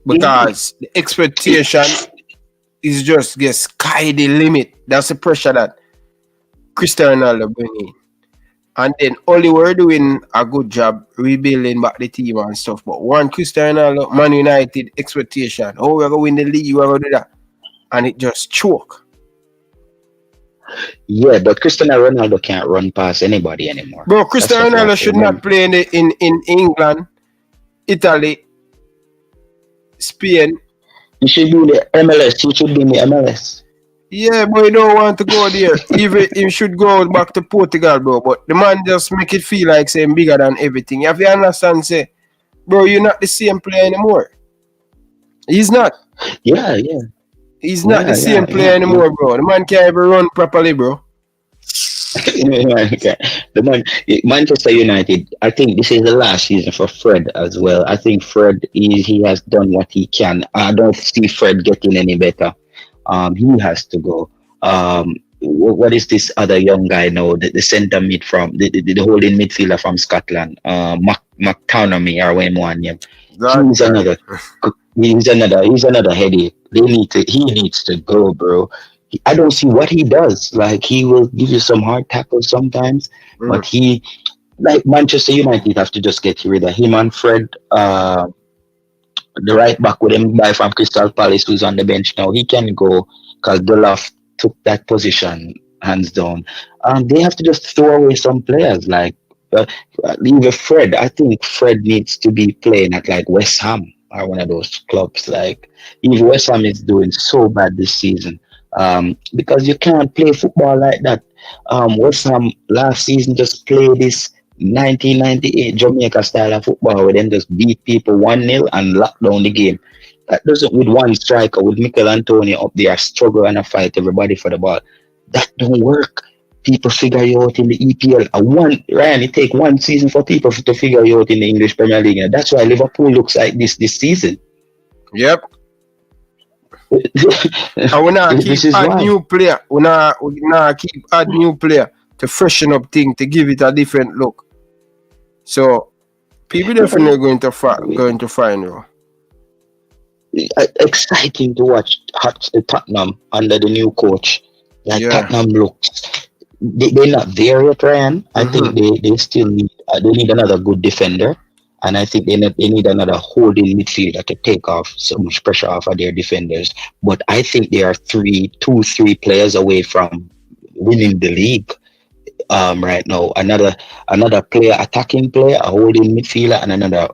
Because the expectation is just get sky the limit. That's the pressure that Cristiano Ronaldo bring in. And then only we're doing a good job rebuilding back the team and stuff. But one Cristiano Ronaldo, Man United expectation. Oh, we're going to win the league, we're going to do that. And it just choke. Yeah, but Cristiano Ronaldo can't run past anybody anymore. Bro, Cristiano Ronaldo should not play in England, Italy, Spain. He should be in the MLS. He should be in the MLS. Yeah, but he don't want to go there. Even he should go back to Portugal, bro. But the man just make it feel like saying bigger than everything. You have to understand, say, bro, you're not the same player anymore. He's not. Yeah. He's not the same player anymore, bro. The man can't even run properly, bro. Okay. Manchester United, I think this is the last season for Fred as well. I think Fred, he has done what he can. I don't see Fred getting any better. He has to go. What is this other young guy now? The centre mid from the holding midfielder from Scotland, McTownamy or when one name. He's another. He's another headache. He needs to go, bro. I don't see what he does. Like he will give you some hard tackles sometimes, but he like Manchester United have to just get rid of him and Fred. The right back with him by from Crystal Palace who's on the bench now. He can go because Doloff took that position hands down. They have to just throw away some players like even Fred. I think Fred needs to be playing at like West Ham or one of those clubs. Like even West Ham is doing so bad this season. Because you can't play football like that. West Ham last season just played this 1998 Jamaica style of football where them just beat people 1-0 and lock down the game. That doesn't with one striker, with Mikel Antonio up there, struggle and a fight everybody for the ball. That don't work. People figure you out in the EPL. Ryan, it take one season for people to figure you out in the English Premier League. And that's why Liverpool looks like this season. Yep. And we not keep add new player. We not keep add new player to freshen up things, to give it a different look. So people definitely going to find you. Exciting to watch Tottenham under the new coach. Like Tottenham looks, they're not there yet, Ryan. I think they still need another good defender, and I think they need another holding midfielder to take off so much pressure off of their defenders. But I think they are 3 players away from winning the league. Right now, another player, attacking player, a holding midfielder, and another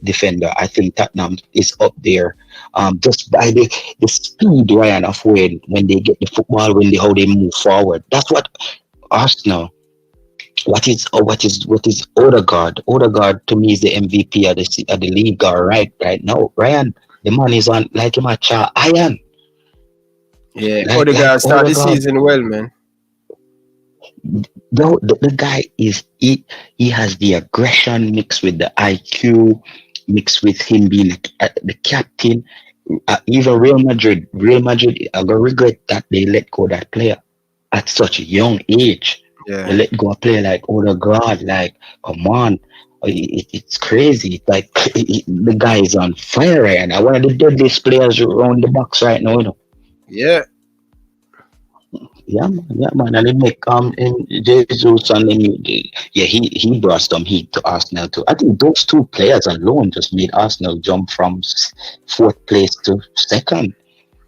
defender. I think Tottenham is up there, just by the speed, Ryan, of when they get the football, how they move forward. That's what Arsenal. What is Odegaard? Odegaard to me is the MVP of the league. Right now, Ryan, the man is on like him a iron. Yeah, Odegaard start the season well, man. The guy he has the aggression mixed with the IQ, mixed with him being the captain. Even Real Madrid, I gonna regret that they let go that player at such a young age. Yeah. They let go a player like Odegaard. Like, come on, it's crazy. Like the guy is on fire, and one of the deadliest players around the box right now. You know. Yeah. Yeah, man, and they make in Jesus and then he brought some heat to Arsenal too. I think those 2 players alone just made Arsenal jump from 4th place to 2nd.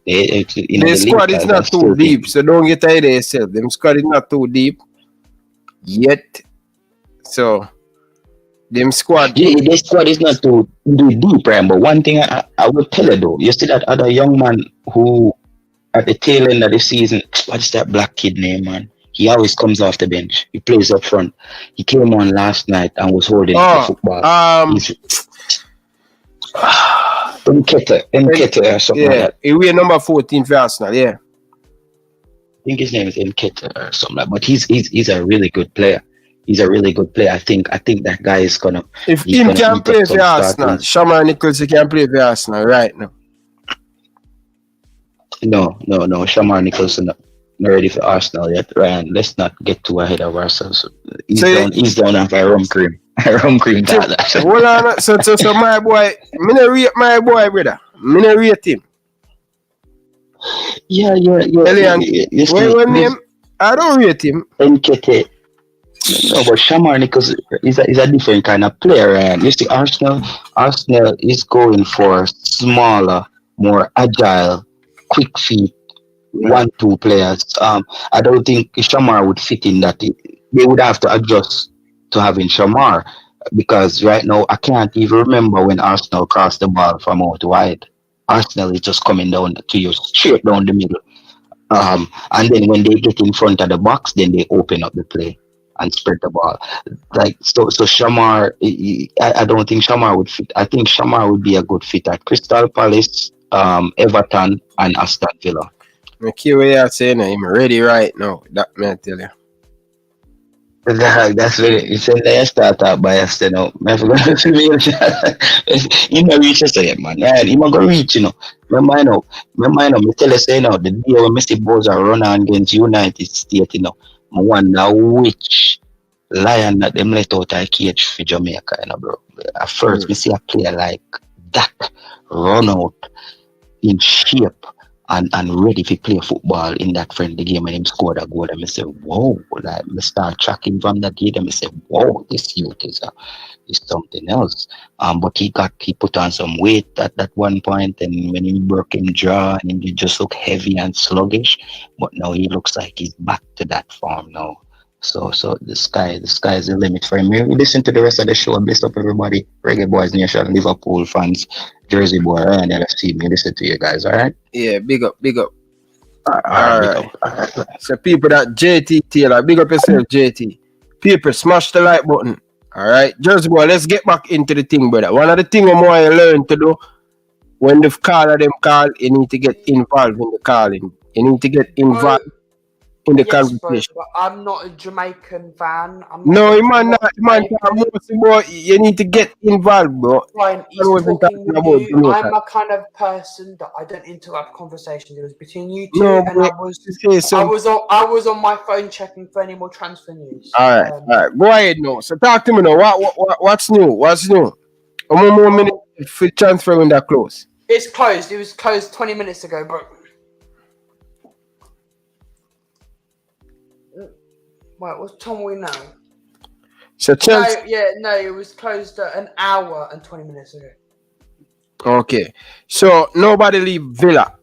The squad is not too deep, so don't get ahead of yourself. The squad is not too deep yet, so them squad. Yeah, the squad is not too deep, right? But one thing I will tell you though, you see that other young man who. At the tail end of the season, what's that black kid name, man? He always comes off the bench. He plays up front. He came on last night and was holding the football. Nketiah or something like that. He wear number 14 for Arsenal, yeah. I think his name is Nketiah or something like that. But he's a really good player. He's a really good player. I think that guy is gonna. If he can play for Arsenal, Shamar Nichols can play for Arsenal right now. No. Shamar Nicholson not ready for Arsenal yet. Ryan, let's not get too ahead of ourselves. He's down off a rum cream. Rum cream. Hold on. So my boy, me not rate my boy, brother. Me not rate him. Yeah. What name? I don't rate him. Nketiah. No, but Shamar Nichols is a different kind of player, Ryan. You see, Arsenal is going for smaller, more agile, quick feet, 1-2 players. I don't think Shamar would fit in that. They would have to adjust to having Shamar because right now I can't even remember when Arsenal crossed the ball from out wide. Arsenal is just coming down to you straight down the middle. And then when they get in front of the box, then they open up the play and spread the ball. Like so Shamar, I don't think Shamar would fit. I think Shamar would be a good fit at Crystal Palace, Everton and Aston Villa. Okay, what you're saying, I'm ready right now. That may I tell you. That's really, you said they start out biased, you know. I forgot to me. You know, reach us say, man. Yeah, you might go reach, you know. My mind, me tell you, say, you know, the day when Messi Boys are run on against United States, you know, I wonder which lion that them let out I cage for Jamaica, you know, bro. At first, me see a player like that run out in shape and ready to play football in that friendly game and him scored a goal and I say, whoa, like me start tracking from that game and I say, whoa, this youth is something else. But he put on some weight at that one point and when he broke him jaw and he just looked heavy and sluggish. But now he looks like he's back to that form now. So the sky is the limit for him. You listen to the rest of the show. Bless up everybody. Reggae Boyz Nation, Liverpool fans, Jersey Boy, Ryan LFC. Me listen to you guys, alright? Yeah, big up. Alright. So people that JT Taylor, big up yourself, JT. People, smash the like button. Alright, Jersey Boy, let's get back into the thing, brother. One of the things I'm going to learn to do when the caller them call, you need to get involved in the calling. You need to get involved in the conversation. But I'm not a Jamaican fan. No, man, boy, you need to get involved, bro. Ryan, he's talking with you. I'm a kind of person that I don't interrupt conversations. It was between you two, and I was on my phone checking for any more transfer news. All right. Go ahead now. So talk to me now. What's new? How many more minutes for transfer when that close? It's closed. It was closed 20 minutes ago, bro. Wait, what time are we now? So Chelsea. It was closed an hour and 20 minutes ago. Okay. So nobody leave Villa.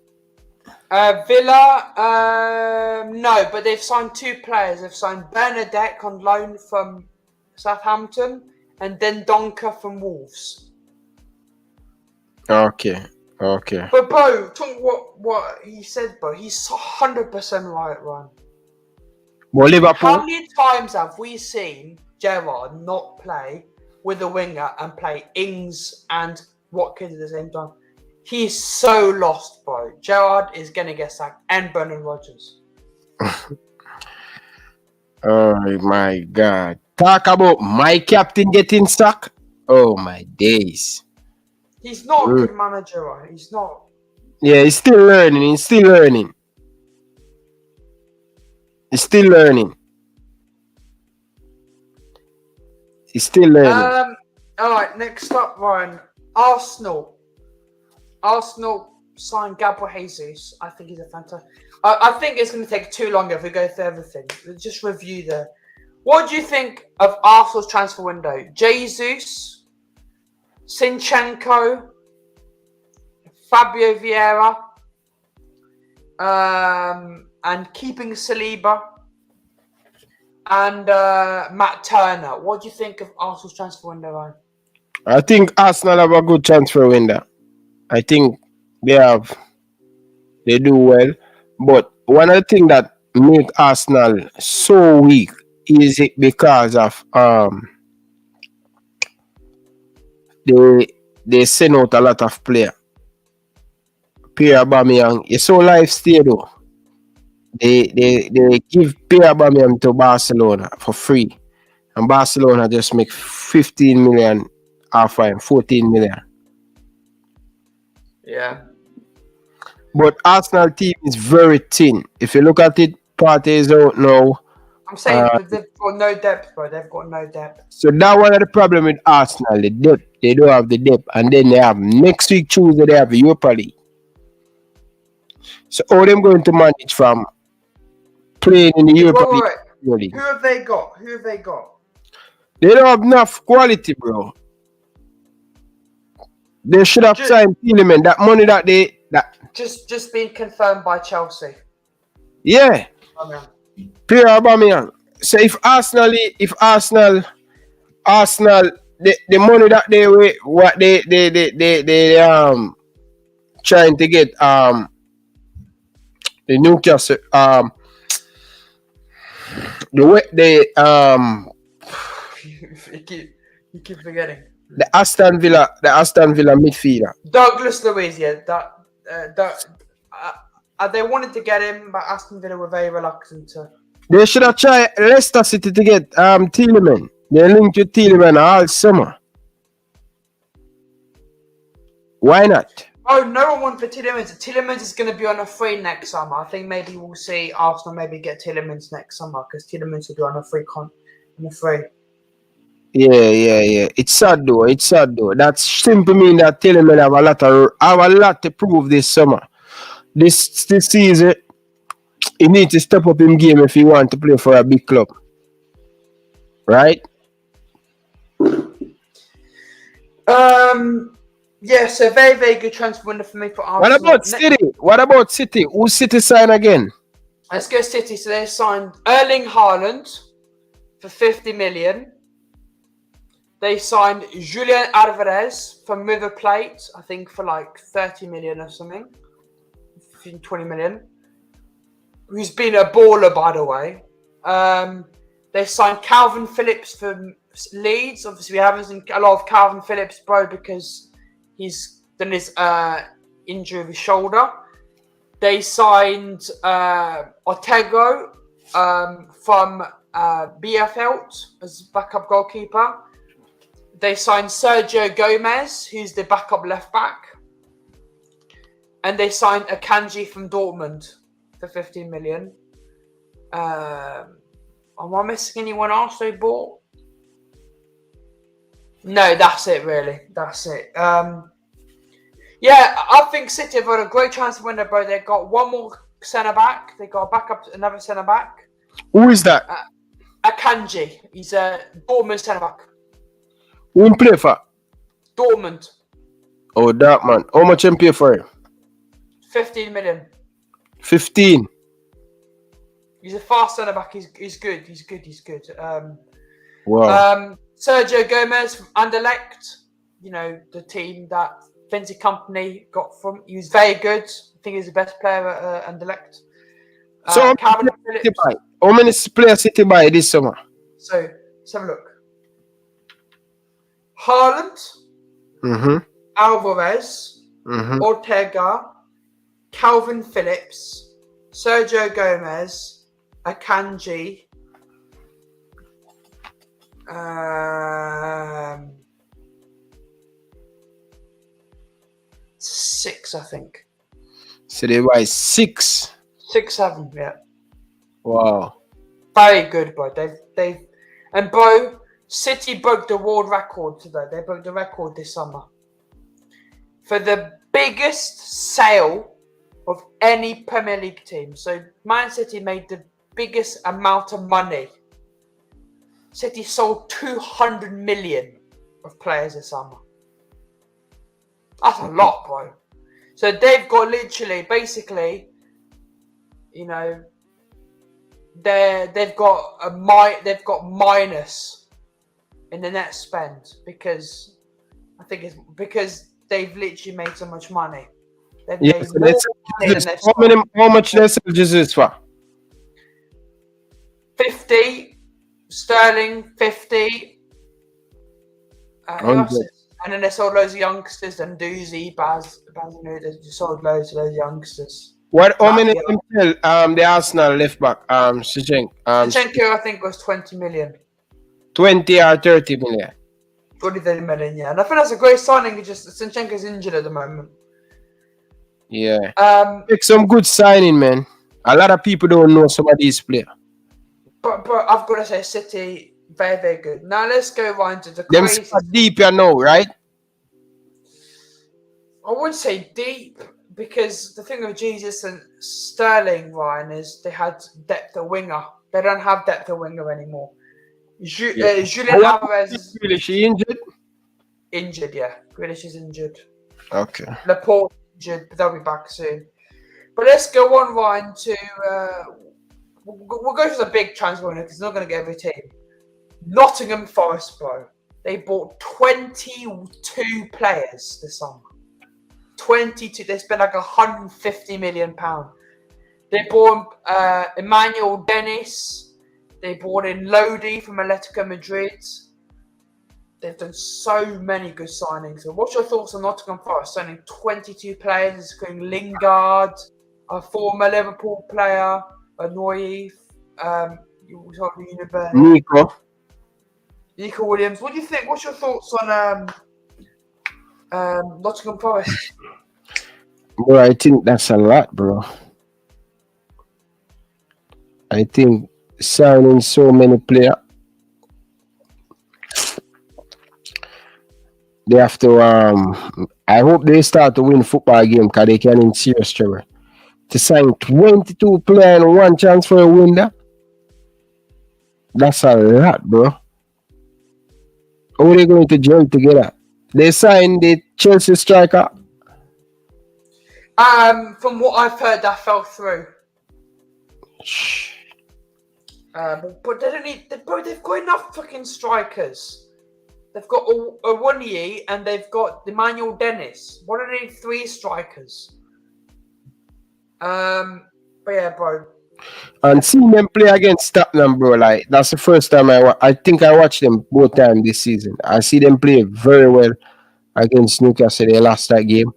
Villa, no, but they've signed two players. They've signed Bernadette on loan from Southampton and then Donker from Wolves. Okay. But bro, talk what he said, bro. He's 100% right, Ryan. Well, Liverpool. How many times have we seen Gerrard not play with a winger and play Ings and Watkins at the same time? He's so lost, bro. Gerrard is going to get sacked and Brendan Rodgers. Oh, my God. Talk about my captain getting sacked. Oh, my days. He's not a good manager, right? He's not. Yeah, he's still learning. He's still learning. All right, next up, Ryan. Arsenal signed Gabriel Jesus. I think he's a fantastic. I think it's going to take too long if we go through everything. Just review the. What do you think of Arsenal's transfer window? Jesus, Zinchenko, Fabio Vieira, and keeping Saliba and Matt Turner. What do you think of Arsenal's transfer window, Ryan? I think Arsenal have a good transfer window. I think they do well. But one of the things that make Arsenal so weak is it because of they send out a lot of players. Pierre Aubameyang, you saw life stay though. They give Pierre Aubameyang to Barcelona for free. And Barcelona just make 15 million off him, 14 million. Yeah. But Arsenal team is very thin. If you look at it, Partey is out now. I'm saying they've got no depth, bro. They've got no depth. So that's one of the problem with Arsenal, the depth. They don't have the depth. And then they have next week Tuesday they have the Europa League. So all them going to manage from playing in the Europa League. Who have they got? They don't have enough quality, bro. They should have signed Tielemans. That money that they just been confirmed by Chelsea. Yeah. Pierre Aubameyang. So if Arsenal, the money that they trying to get the Newcastle you keep forgetting. The Aston Villa midfielder. Douglas Luiz, yeah. They wanted to get him, but Aston Villa were very reluctant to They should have tried Leicester City to get Tielemans. They linked with Tielemans all summer. Why not? Oh, no one wants for Tielemans. Tielemans is going to be on a free next summer. I think maybe we'll see Arsenal maybe get Tielemans next summer because Tielemans will be on a free Yeah. It's sad though. That simply means that Tielemans have a lot to prove this summer. This season, he needs to step up in game if he want to play for a big club. Right? Yeah, so very, very good transfer window for me for Arsenal. What about City? Who's City sign again? Let's go City. So they signed Erling Haaland for 50 million. They signed Julian Alvarez from River Plate, I think for like 30 million or something. 20 million. Who's been a baller, by the way. They signed Calvin Phillips from Leeds. Obviously, we haven't seen a lot of Calvin Phillips, bro, because he's done his injury of his shoulder. They signed Ortego from Bielefeld as backup goalkeeper. They signed Sergio Gomez, who's the backup left back. And they signed Akanji from Dortmund for 15 million. Am I missing anyone else they bought? No, that's it, really. That's it. Yeah, I think City have got a great chance to win it, bro. They've got one more centre back. They got another centre back. Who is that? Akanji. He's a Dortmund centre back. Who him play for? Dortmund. Oh, that man. How much him pay for him? 15 million. 15. He's a fast centre back. He's good. He's good. Wow. Sergio Gomez from Anderlecht. You know, the team that Vinci Company got from. He was very good. I think he's the best player at Anderlecht. So Calvin Phillips. How many players City buy this summer? So let's have a look. Haaland, Alvarez, Ortega, Calvin Phillips, Sergio Gomez, Akanji, 6, I think. So they buy 6. 6, 7, yeah. Wow. Very good, bro. And bro, City broke the world record today. They broke the record this summer for the biggest sale of any Premier League team. So Man City made the biggest amount of money. City sold 200 million of players this summer. That's a lot, bro. So they've got literally, basically, you know, they've got minus in the net spend because I think it's because they've literally made so much money. They've made more money than they've how much they sell Jesus for? 50 sterling, 50. And then they sold loads of youngsters and Doozy, Baz, they just sold loads of those youngsters. How many of them sell the Arsenal left back, Zinchenko? Zinchenko, I think, was 20 million. 20 or 30 million. 30 million, yeah. And I think that's a great signing. It's just Zinchenko's injured at the moment. Yeah. Make some good signing, man. A lot of people don't know some of these players. But I've got to say, City, very, very good. Now let's go right into the Them crazy. deep, you know, right? I wouldn't say deep because the thing with Jesus and Sterling, Ryan, is they had depth at winger. They don't have depth at winger anymore. Julian Alvarez is injured? Injured, yeah. Grealish is injured. Okay. Laporte injured, but they'll be back soon. But let's go on, Ryan, to we'll go for the big transfer because it's not going to get every team. Nottingham Forest, bro. They bought 22 players this summer. 22. They spent like £150 million. They bought Emmanuel Dennis. They brought in Lodi from Atletico Madrid. They've done so many good signings. So what's your thoughts on Nottingham Forest signing 22 players, including Lingard, a former Liverpool player, a Noye, You talked about University. Nico. Williams. What do you think? What's your thoughts on Nottingham Forest? Bro, I think that's a lot, bro. I think signing so many players, they have to. I hope they start to win football game because they can in serious trouble. To sign 22 players in one transfer window, that's a lot, bro. How are they going to gel together? They signed the Chelsea striker. From what I've heard, that fell through. But they don't need. They've got enough fucking strikers. They've got Owoniyi and they've got Emmanuel Dennis. Why do they need 3 strikers? But yeah, bro. And seeing them play against Tottenham, bro, like that's the first time I think I watched them both times this season. I see them play very well against Newcastle. They lost that game.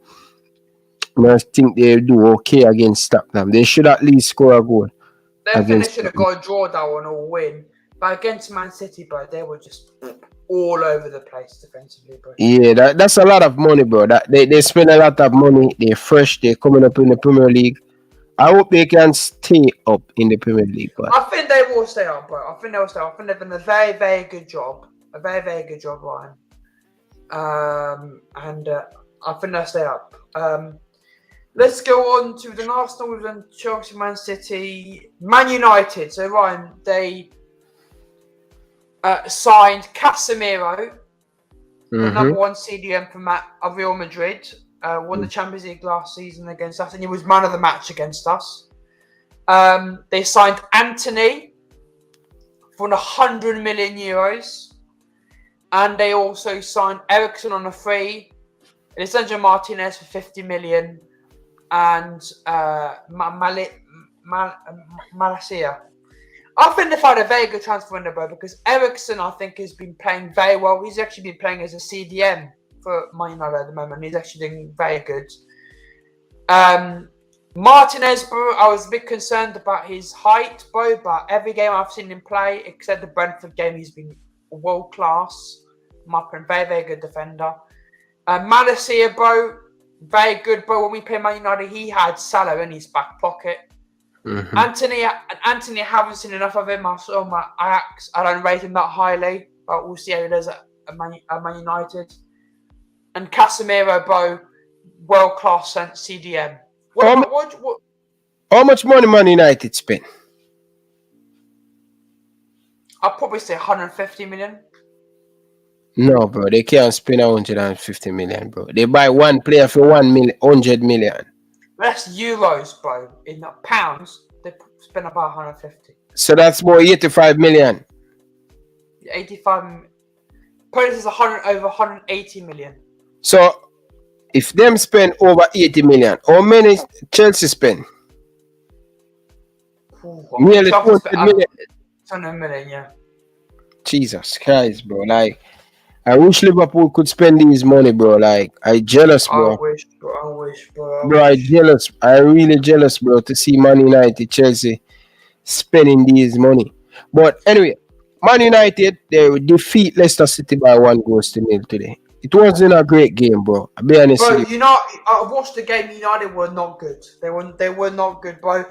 And I think they do okay against Tottenham. They should at least score a goal. They should have got a draw that one or win. But against Man City, bro, they were just all over the place defensively, bro. Yeah, that's a lot of money, bro. That they spend a lot of money. They're fresh. They're coming up in the Premier League. I hope they can stay up in the Premier League. But I think they will stay up, bro. I think they'll stay up. I think they've done a very, very good job. A very, very good job, Ryan. And I think they'll stay up. Let's go on to the Arsenal and Chelsea, Man City, Man United. So, Ryan, they signed Casemiro, the number 1 CDM from Real Madrid. Won the Champions League last season against us, and he was man of the match against us. They signed Anthony for 100 million euros, and they also signed Eriksen on a free, Lisandro Martinez for 50 million, and Malacia. I think they've had a very good transfer window, bro, because Eriksen, I think, has been playing very well. He's actually been playing as a CDM for Man United at the moment. He's actually doing very good. Martinez, bro, I was a bit concerned about his height, bro, but every game I've seen him play, except the Brentford game, he's been world class. Very, very good defender. Malacia, bro, very good, bro. When we play Man United, he had Salah in his back pocket. Anthony, I haven't seen enough of him. I saw him at Ajax. I don't rate him that highly, but we'll see how he does at Man United. And Casemiro, bro, world-class CDM. How much money Man United spent? I'll probably say 150 million. No, bro, they can't spend 150 million, bro. They buy one player for 100 million. That's euros, bro. In pounds, they spend about 150. So that's more 85 million. 85. Probably is over 180 million. So, if them spend over 80 million, how many Chelsea spend? Nearly 200 million. 200 million, yeah. Jesus Christ, bro. Like, I wish Liverpool could spend these money, bro. Like, I jealous, bro. I wish, bro. Bro, I jealous. I really jealous, bro, to see Man United, Chelsea spending these money. But anyway, Man United, they defeat Leicester City by 1-0 today. It wasn't a great game, bro. I'll be honest with you. I watched the game. United were not good. They were not good, bro.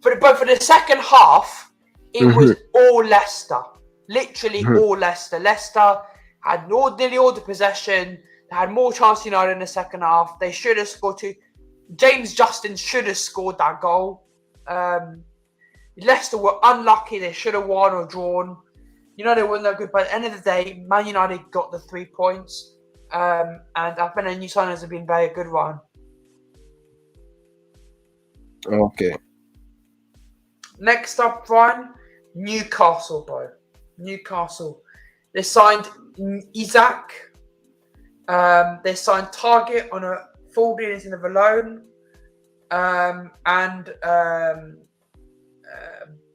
But for the second half, it was all Leicester. Literally all Leicester. Leicester had nearly all the possession. They had more chance than United in the second half. They should have scored 2. James Justin should have scored that goal. Leicester were unlucky. They should have won or drawn. United weren't that good. But at the end of the day, Man United got the 3 points. And I think the new signings have been very good, Ryan. Okay. Next up, Ryan, Newcastle, bro. Newcastle. They signed Isaac. They signed Target on a full deal instead of a loan. And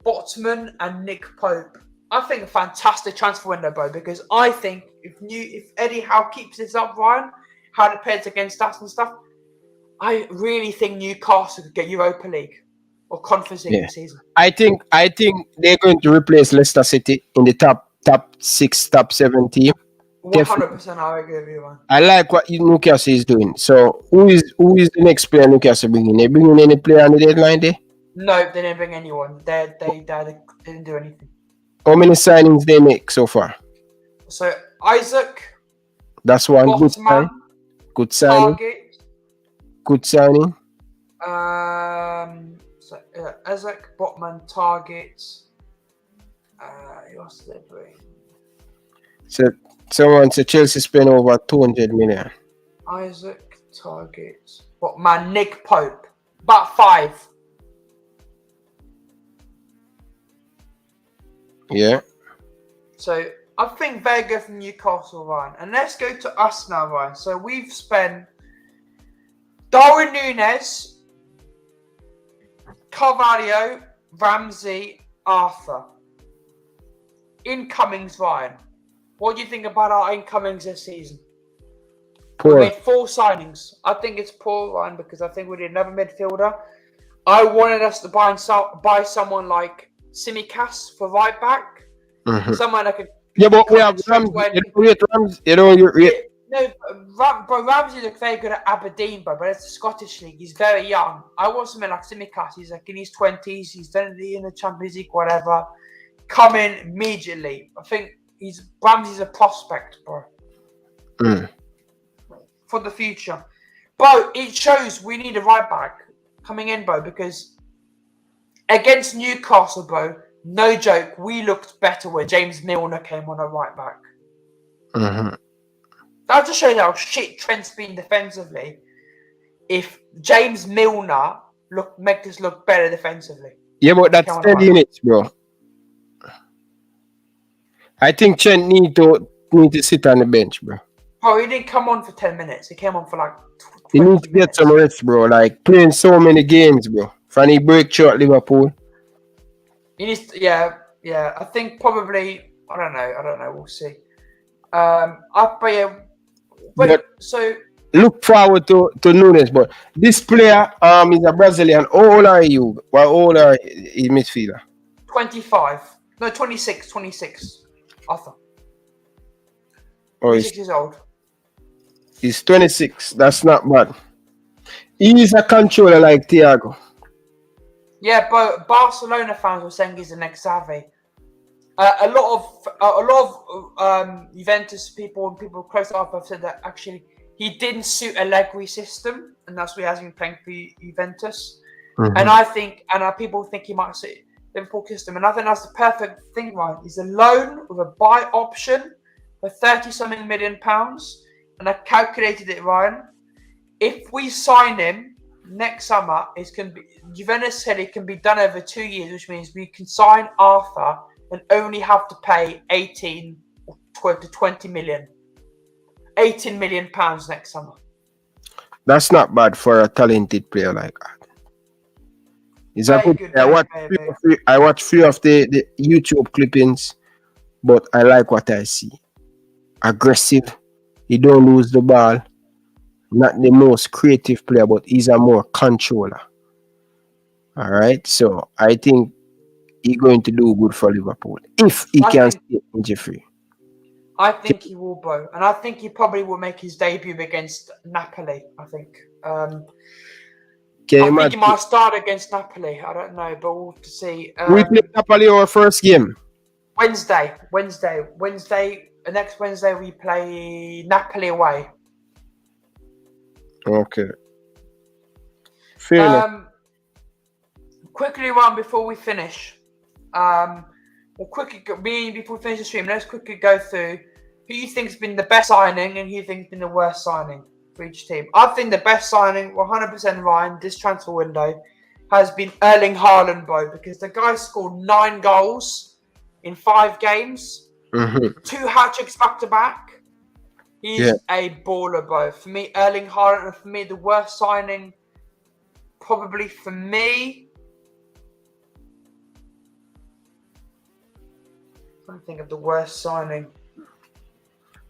Botman and Nick Pope. I think a fantastic transfer window, bro, because I think if Eddie Howe keeps this up, Ryan, how it plays against us and stuff, I really think Newcastle could get Europa League. or Conference League this season. I think they're going to replace Leicester City in the top 6, top 7 team. 100%, I agree with you, man. I like what Newcastle is doing. So who is the next player Newcastle bringing? They bringing any player on the deadline day? No, they didn't bring anyone. They didn't do anything. How many signings they make so far? So Isaac, That's one good sign. Good signing. Target. Good signing. So Isaac, Botman, Target. Who else did they bring? So someone said Chelsea spent over 200 million. Isaac, Target, Botman, Nick Pope. About 5. Yeah. So I think very good from Newcastle, Ryan. And let's go to us now, Ryan. So we've spent Darwin Núñez, Carvalho, Ramsey, Arthur. Incomings, Ryan. What do you think about our incomings this season? Poor. We made 4 signings. I think it's poor, Ryan, because I think we need another midfielder. I wanted us to buy someone like Simicas for right back. Mm-hmm. Someone that could. Yeah, but we have Ramsey. Ramsey looked very good at Aberdeen, but it's the Scottish League. He's very young. I want something like Simicas. He's like in his 20s. He's done it in the Champions League, whatever. Come in immediately. I think Ramsey's a prospect, bro. For the future. Bro, it shows we need a right back coming in, bro, because against Newcastle, bro, no joke, we looked better when James Milner came on a right back. Mm-hmm. That'll just show you how shit Trent's been defensively. If James Milner make us look better defensively. Yeah, but that's 10 minutes, bro. I think Trent need to sit on the bench, bro. Oh, he didn't come on for 10 minutes. He came on for like 20 He needs to get some rest, bro. Like playing so many games, bro. Funny breakthrough at Liverpool. He needs to, yeah. I think probably I don't know. We'll see. So look forward to Núñez, but this player is a Brazilian. How old are you? How old are you midfielder? 25. No, 26. Arthur. Oh, 26 years old. He's 26. That's not bad. He's a controller like Thiago. Yeah, but Barcelona fans were saying he's the next Xavi. A lot of Juventus people and people close to Arthur have said that actually he didn't suit Allegri system, and that's why he hasn't been playing for Juventus. Mm-hmm. And I think, people think he might suit Liverpool system, and I think that's the perfect thing, right? He's a loan with a buy option for £30-something million, and I calculated it, Ryan. If we sign him next summer, Juventus said it can be done over 2 years, which means we can sign Arthur and only have to pay 18 to 20 million. 18 million pounds next summer. That's not bad for a talented player like that. He's a good player. I watched few of the YouTube clippings, but I like what I see. Aggressive. He don't lose the ball. Not the most creative player, but he's a more controller. All right. So I think he's going to do good for Liverpool if he can stay injury-free. I think he will, bro, and I think he probably will make his debut against Napoli. I think. I think he might start against Napoli. I don't know, but we'll see. We play Napoli our first game. Wednesday. Next Wednesday we play Napoli away. Okay. Fair enough. Quickly, Ron, before we finish, before we finish the stream, let's quickly go through who you think's been the best signing and who you think's been the worst signing for each team. I think the best signing, 100% Ryan, this transfer window, has been Erling Haaland, bro, because the guy scored 9 goals in 5 games, 2 hat-tricks back-to-back. He's a baller, bro. For me, Erling Haaland, and for me, the worst signing, probably for me, I'm trying to think of the worst signing.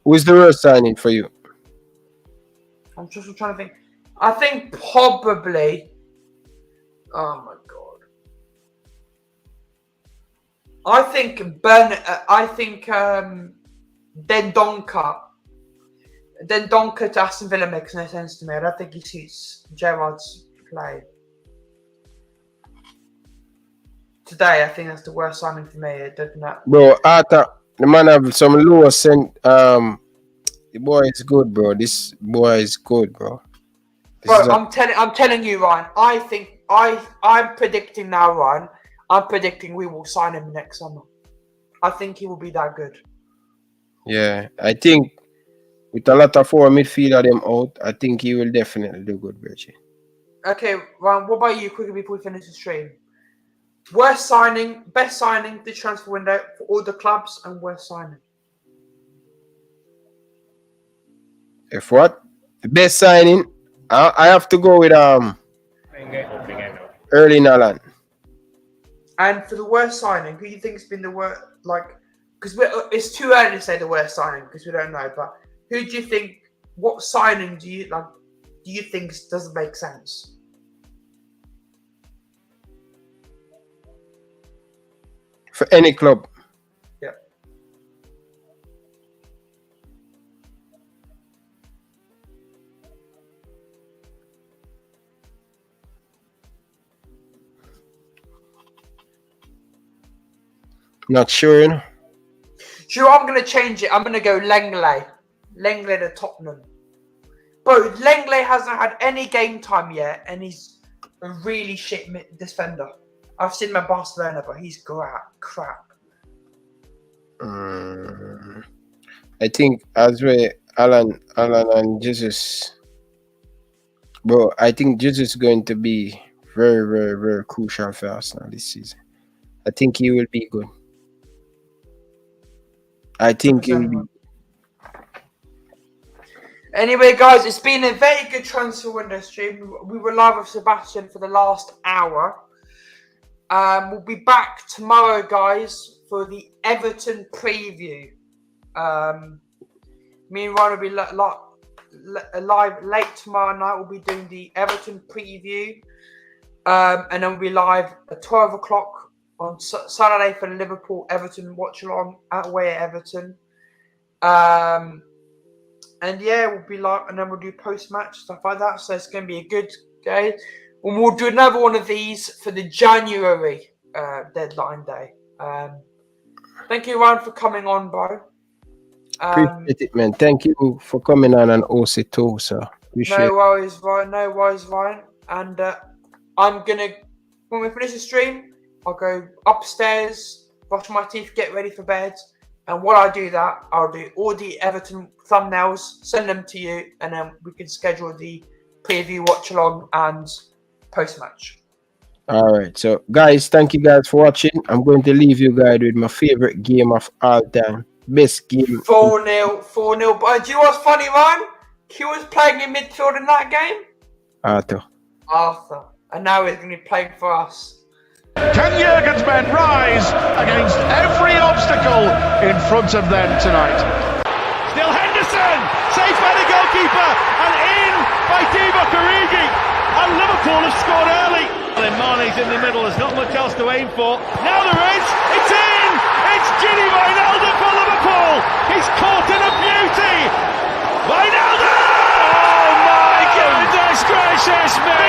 Who's the worst signing for you? I'm just trying to think. I think probably. Oh my god. I think Dendonka to Aston Villa makes no sense to me. I don't think he suits Gerrard's play. Today, I think that's the worst signing for me. It doesn't matter. Bro, Arthur, the man have some low sent. The boy is good, bro. This boy is good, bro. I'm telling you, Ryan. I think I'm predicting now, Ryan. I'm predicting we will sign him next summer. I think he will be that good. Yeah, I think with a lot of our midfielder them out, I think he will definitely do good, Virgil. Okay, Ryan. What about you? Quickly before we finish the stream. Worst signing, best signing, the transfer window for all the clubs, and worst signing. If what? The best signing, I have to go with Erling Haaland. And for the worst signing, who do you think's been the worst? Like, because it's too early to say the worst signing because we don't know. But who do you think? What signing do you like? Do you think doesn't make sense? For any club. Yeah. Not sure, you know. Sure, I'm going to change it. I'm going to go Langley. Langley to Tottenham. Bro, Langley hasn't had any game time yet, and he's a really shit defender. I've seen him at Barcelona, but he's crap. I think as well, Alan and Jesus. Bro, I think Jesus is going to be very, very, very crucial for Arsenal this season. I think he will be good. I think he will be. Anyway, guys, it's been a very good transfer window stream. We were live with Sebastian for the last hour. We'll be back tomorrow, guys, for the Everton preview. Me and Ryan will be live late tomorrow night. We'll be doing the Everton preview. And then we'll be live at 12 o'clock on Saturday for the Liverpool Everton watch along away at Everton. And yeah, we'll be live, and then we'll do post match stuff like that. So it's going to be a good day. And we'll do another one of these for the January deadline day. Thank you, Ryan, for coming on, bro. Appreciate it, man. Thank you for coming on and also too, so appreciate No worries, Ryan. No worries, Ryan. And I'm gonna, when we finish the stream, I'll go upstairs, brush my teeth, get ready for bed. And while I do that, I'll do all the Everton thumbnails, send them to you, and then we can schedule the preview, watch along, and post match. All right, so guys, thank you guys for watching. I'm going to leave you guys with my favorite game of all time. Best game. 4-0. But do you know what's funny, Ryan? He was playing in midfield in that game. Arthur. And now he's going to be playing for us. Can Jurgen's men rise against every obstacle in front of them tonight? Still Henderson, saved by the goalkeeper, and in by Divock Origi. And Liverpool have scored early. And Mane's in the middle, there's not much else to aim for. Now there is, it's in! It's Gini Wijnaldum for Liverpool! He's caught in a beauty! Wijnaldum! Oh my goodness gracious me!